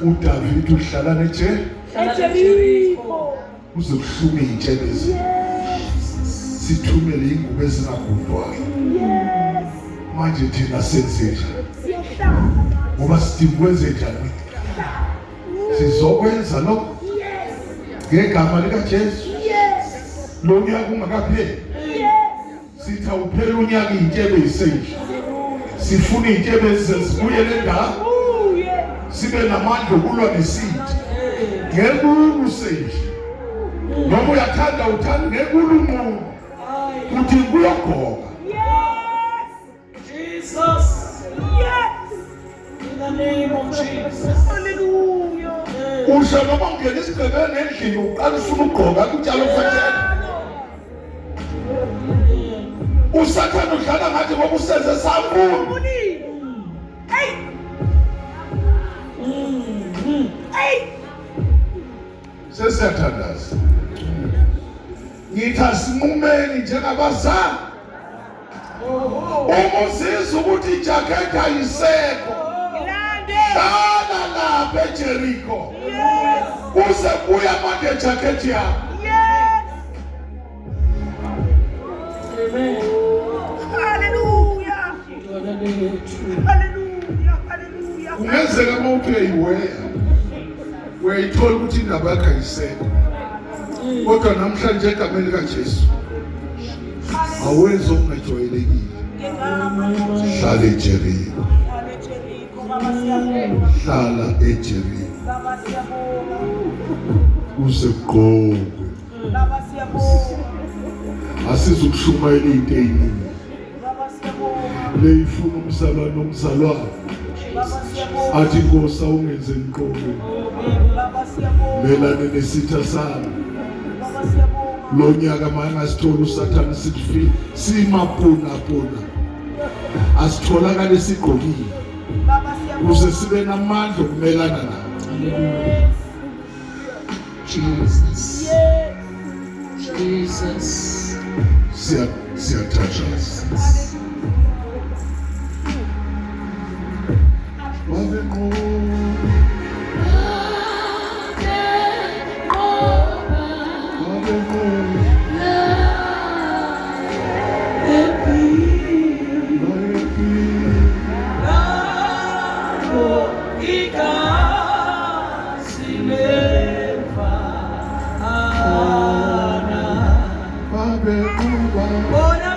uDavid uhlala eJerikho. uze kuhlume iy'tshebezi. Sithumele ingubo ezingagundwayo. Yes. Manje thina senze njani? Siyahlala. Ngoba sidinga ukwenze njani? Sizokwenza lokho ngegama likaJesu. Yes. Lo nyaka ungakapheli. Yes. Sithi awupheli unyaka iy'tshebe ey'seyisha. Sifuna iy'tshebe ezizibuyele endala. Oh, yes. Sibe namandla okulwa nesithi. Ngekulu seyisha. Noma uyathanda uthanda ngekulu umuntu. Kuthi kuyogqoka. Yes. Jesus. Yes. In the name of Jesus. Hallelujah. Usho noma ungena isigqebeni endlini uqala ufuna ukugqoka kutshalo kufanele. Usathane udlala ngathi ngoba usenze sambulu. Hey. Hey. Sesiyathandaza. Ngithi asinqumeni njengabazali. Umuzizwa ukuthi ijakhethi ayisekho. Hlala lapha eJerikho. Uze buya manje ijakhethi yakho. Amen. Hallelujah. Hallelujah. Hallelujah. Kungenzeka uma uthi uyayithola ukuthi indaba yakho ayisekho. Kodwa namhlanje egameni likaJesu awenze okungajwayelekile. Hlala eJerikho. Hlala eJerikho. Uze ugqokwe. Asizukushumayela into eyiningi. Leyifuna umzalwane nomzalwane. Athi Nkosi awungenze ngiqobe. Melane nesitha sami. Lo nyaka mangasithola uSathane sithi simapuna. Asitholakale sigqokile. Uze sibe namandla okumelana nawo. Jesus. Jesus. Siyathatha. igazi lefana babe kuba bona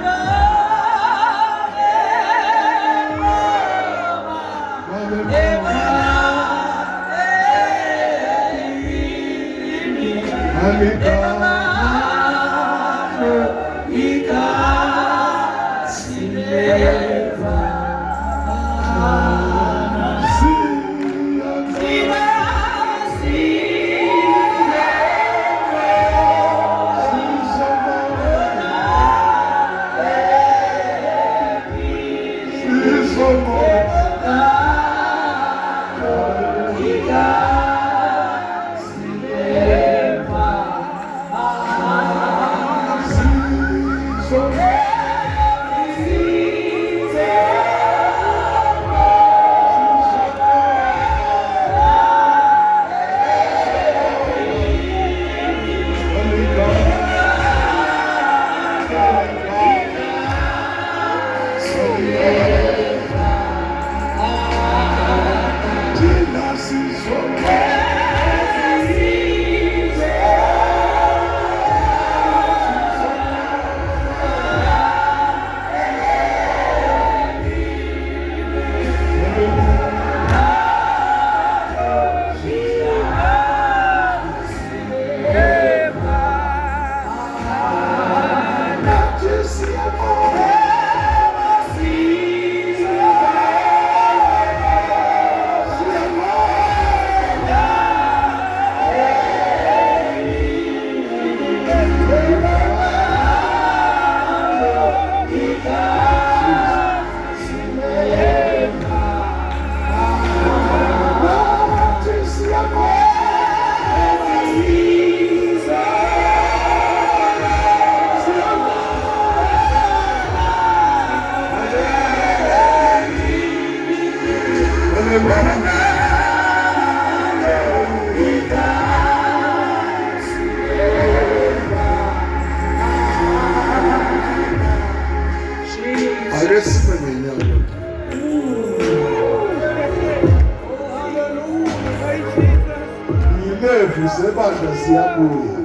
sebandla siyabuya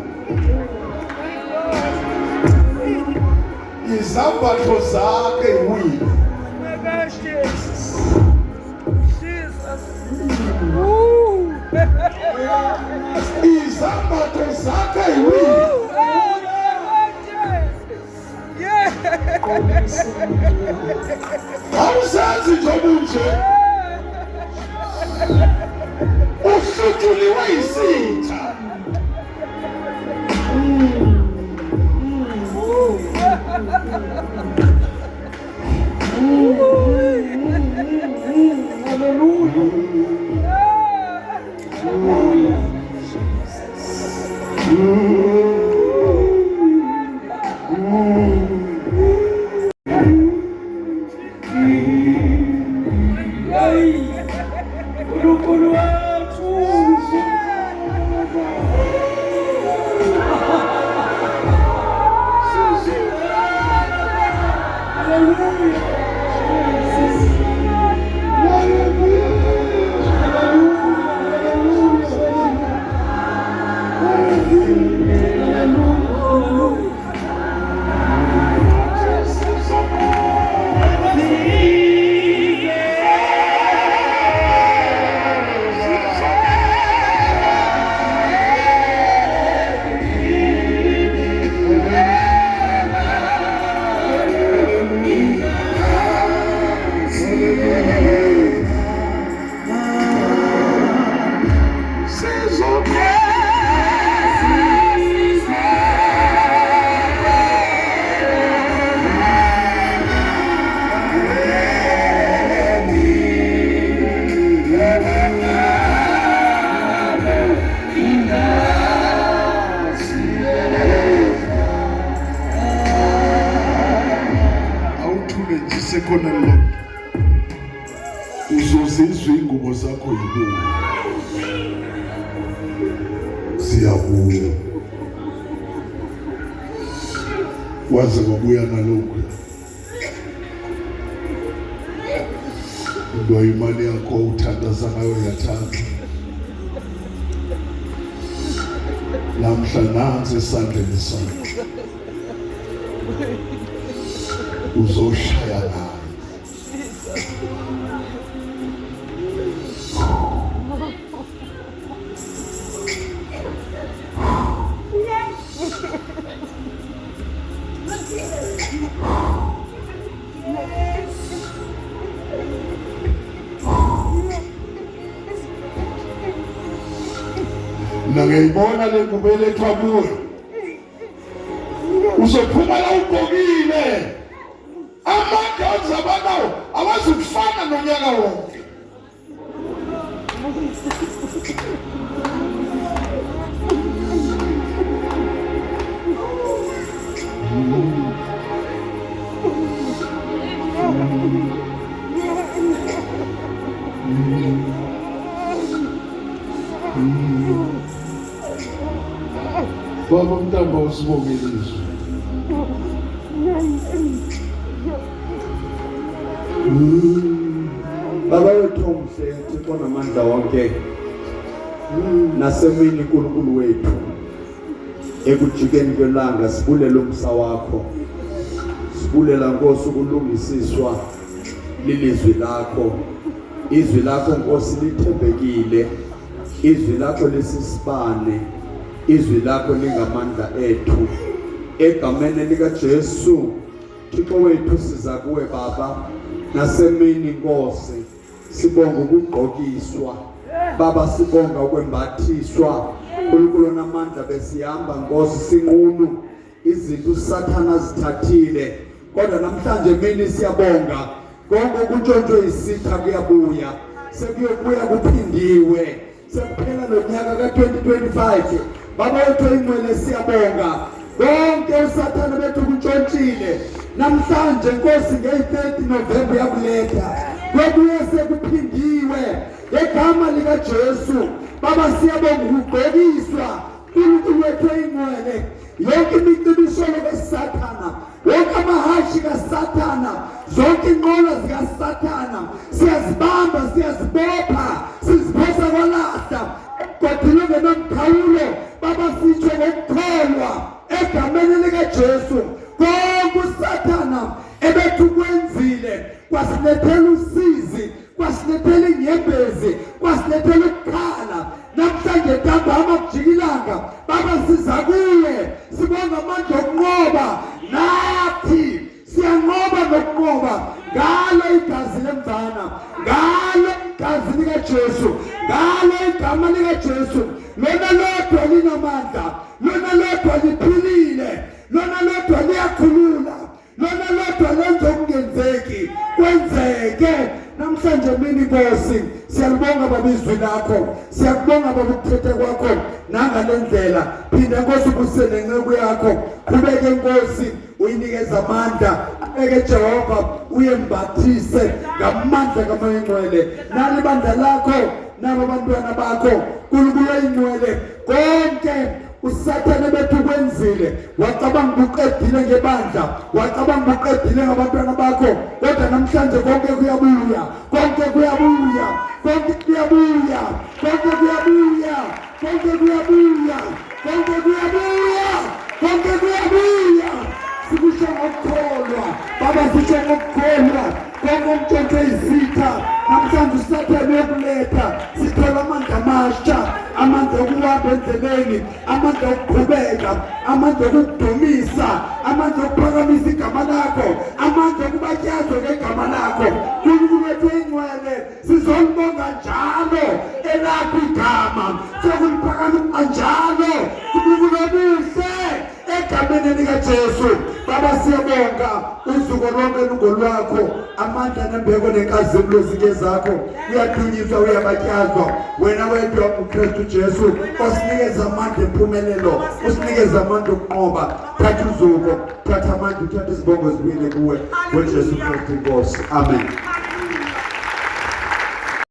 izambatho zakhe yiwile izambatho zakhe yiwile awusazi njengoba unje usuthuliwe isitha khona lo uzozizwa ingubo zakho yibuya siyabuya waze wabuya nalokho Ndo imani yako uthandaza ngayo yathatha. Namhla nansi esandleni sakho. Uzoshaya ngayo. Ngiyibona le ngubo elethwa kuyo. Uzophuma la ugqokile. Amandla ozabanawo awazufana nonyaka wonke. Baba Mtamba usibongile izwi. Baba wethu omhle Thixo namandla wonke. Nasemini uNkulunkulu wethu. Ekujikeni kwelanga sibulela umsa wakho. Sibulela Nkosi ukulungisiswa lilizwi lakho. Izwi lakho Nkosi lithembekile. Izwi lakho lesisibane. Izwi lakho lingamandla ethu. Egameni lika Jesu Thixo wethu siza kuwe Baba. Nasemini Nkosi sibonga ukugqokiswa Baba, sibonga ukwembathiswa uNkulunkulu namandla besihamba Nkosi sinqunu izinto uSathana zithathile, kodwa namhlanje mina siyabonga konke kutshontshwe isitha kuyabuya, sekuyobuya kuphindiwe, sekuphela nonyaka ka2025 Baba wethu ingcwele siyabonga konke uSathana bethu kutshontshile namhlanje Nkosi nge-30 November yakuletha kwebuye sekuphindiwe ngegama lika Jesu Baba siyabonga ukugqokiswa uNkulunkulu wethu ingcwele yonke imicibisholo kaSathana, wonke amahashi kaSathana, zonke inqola zikaSathana siyazibamba, siyazibopha, siziphosa kwalahla kodwa ngenomkhawulo Baba sitsho ngokukholwa egameni lika Jesu konke uSathana ebethu kwenzile kwasilethela usizi, kwasilethela inyembezi, kwasilethela ukukhala namhlanje ntambama kujikilanga Baba siza kuwe sibonga amandla okunqoba nathi siyanqoba nokunqoba ngalo igazi lemvana, ngalo igazi lika Jesu, ngalo igama lika Jesu lona lodwa linamandla, lona lodwa liphilile, lona lodwa liyakhulula, lona lodwa lenza okungenzeki kwenzeke namhlanje mina Nkosi siyalibonga Baba izwi lakho, siyakubonga Baba ukuthetha kwakho nangalendlela phinda Nkosi ubusele nceku yakho, qhubeke Nkosi uyinikeza amandla, eke Jehova uyembathise ngamandla kaMoya nali bandla lakho nabo abantwana bakho uNkulunkulu oyingcwele konke uSathane bethu kwenzile, wacabanga uqedile ngebandla, wacabanga uqedile ngabantwana bakho, kodwa namhlanje konke kuyabuya, konke kuyabuya, konke kuyabuya, konke kuyabuya, konke kuyabuya, konke kuyabuya, konke kuyabuya. Sikusho ngokukholwa Baba, sisho ngokukholwa konke umtshontshe izitha namhlanje uSathane uyokuletha, sithola amandla amasha, amandla okuhamba endleleni, amandla okuqhubeka, amandla okudumisa, amandla okuphakamisa igama lakho, amandla okubatyazwa ngegama lakho uNkulunkulu wethu ingcwele sizolibonga njalo elakho igama, sokuliphakamisa njalo uNkulunkulu omuhle egameni lika Jesu Baba siyabonga uzuko lonke lungolwakho, amandla nembeko nenkazimulo zike zakho uyadunyiswa, uyabatyazwa wena wedwa uKristu Jesu osinikeza amandla empumelelo, usinikeza amandla okunqoba. Thatha uzuko, thatha amandla, uthatha izibongo zibuyele kuwe ngoJesu Kristu Nkosi, amen.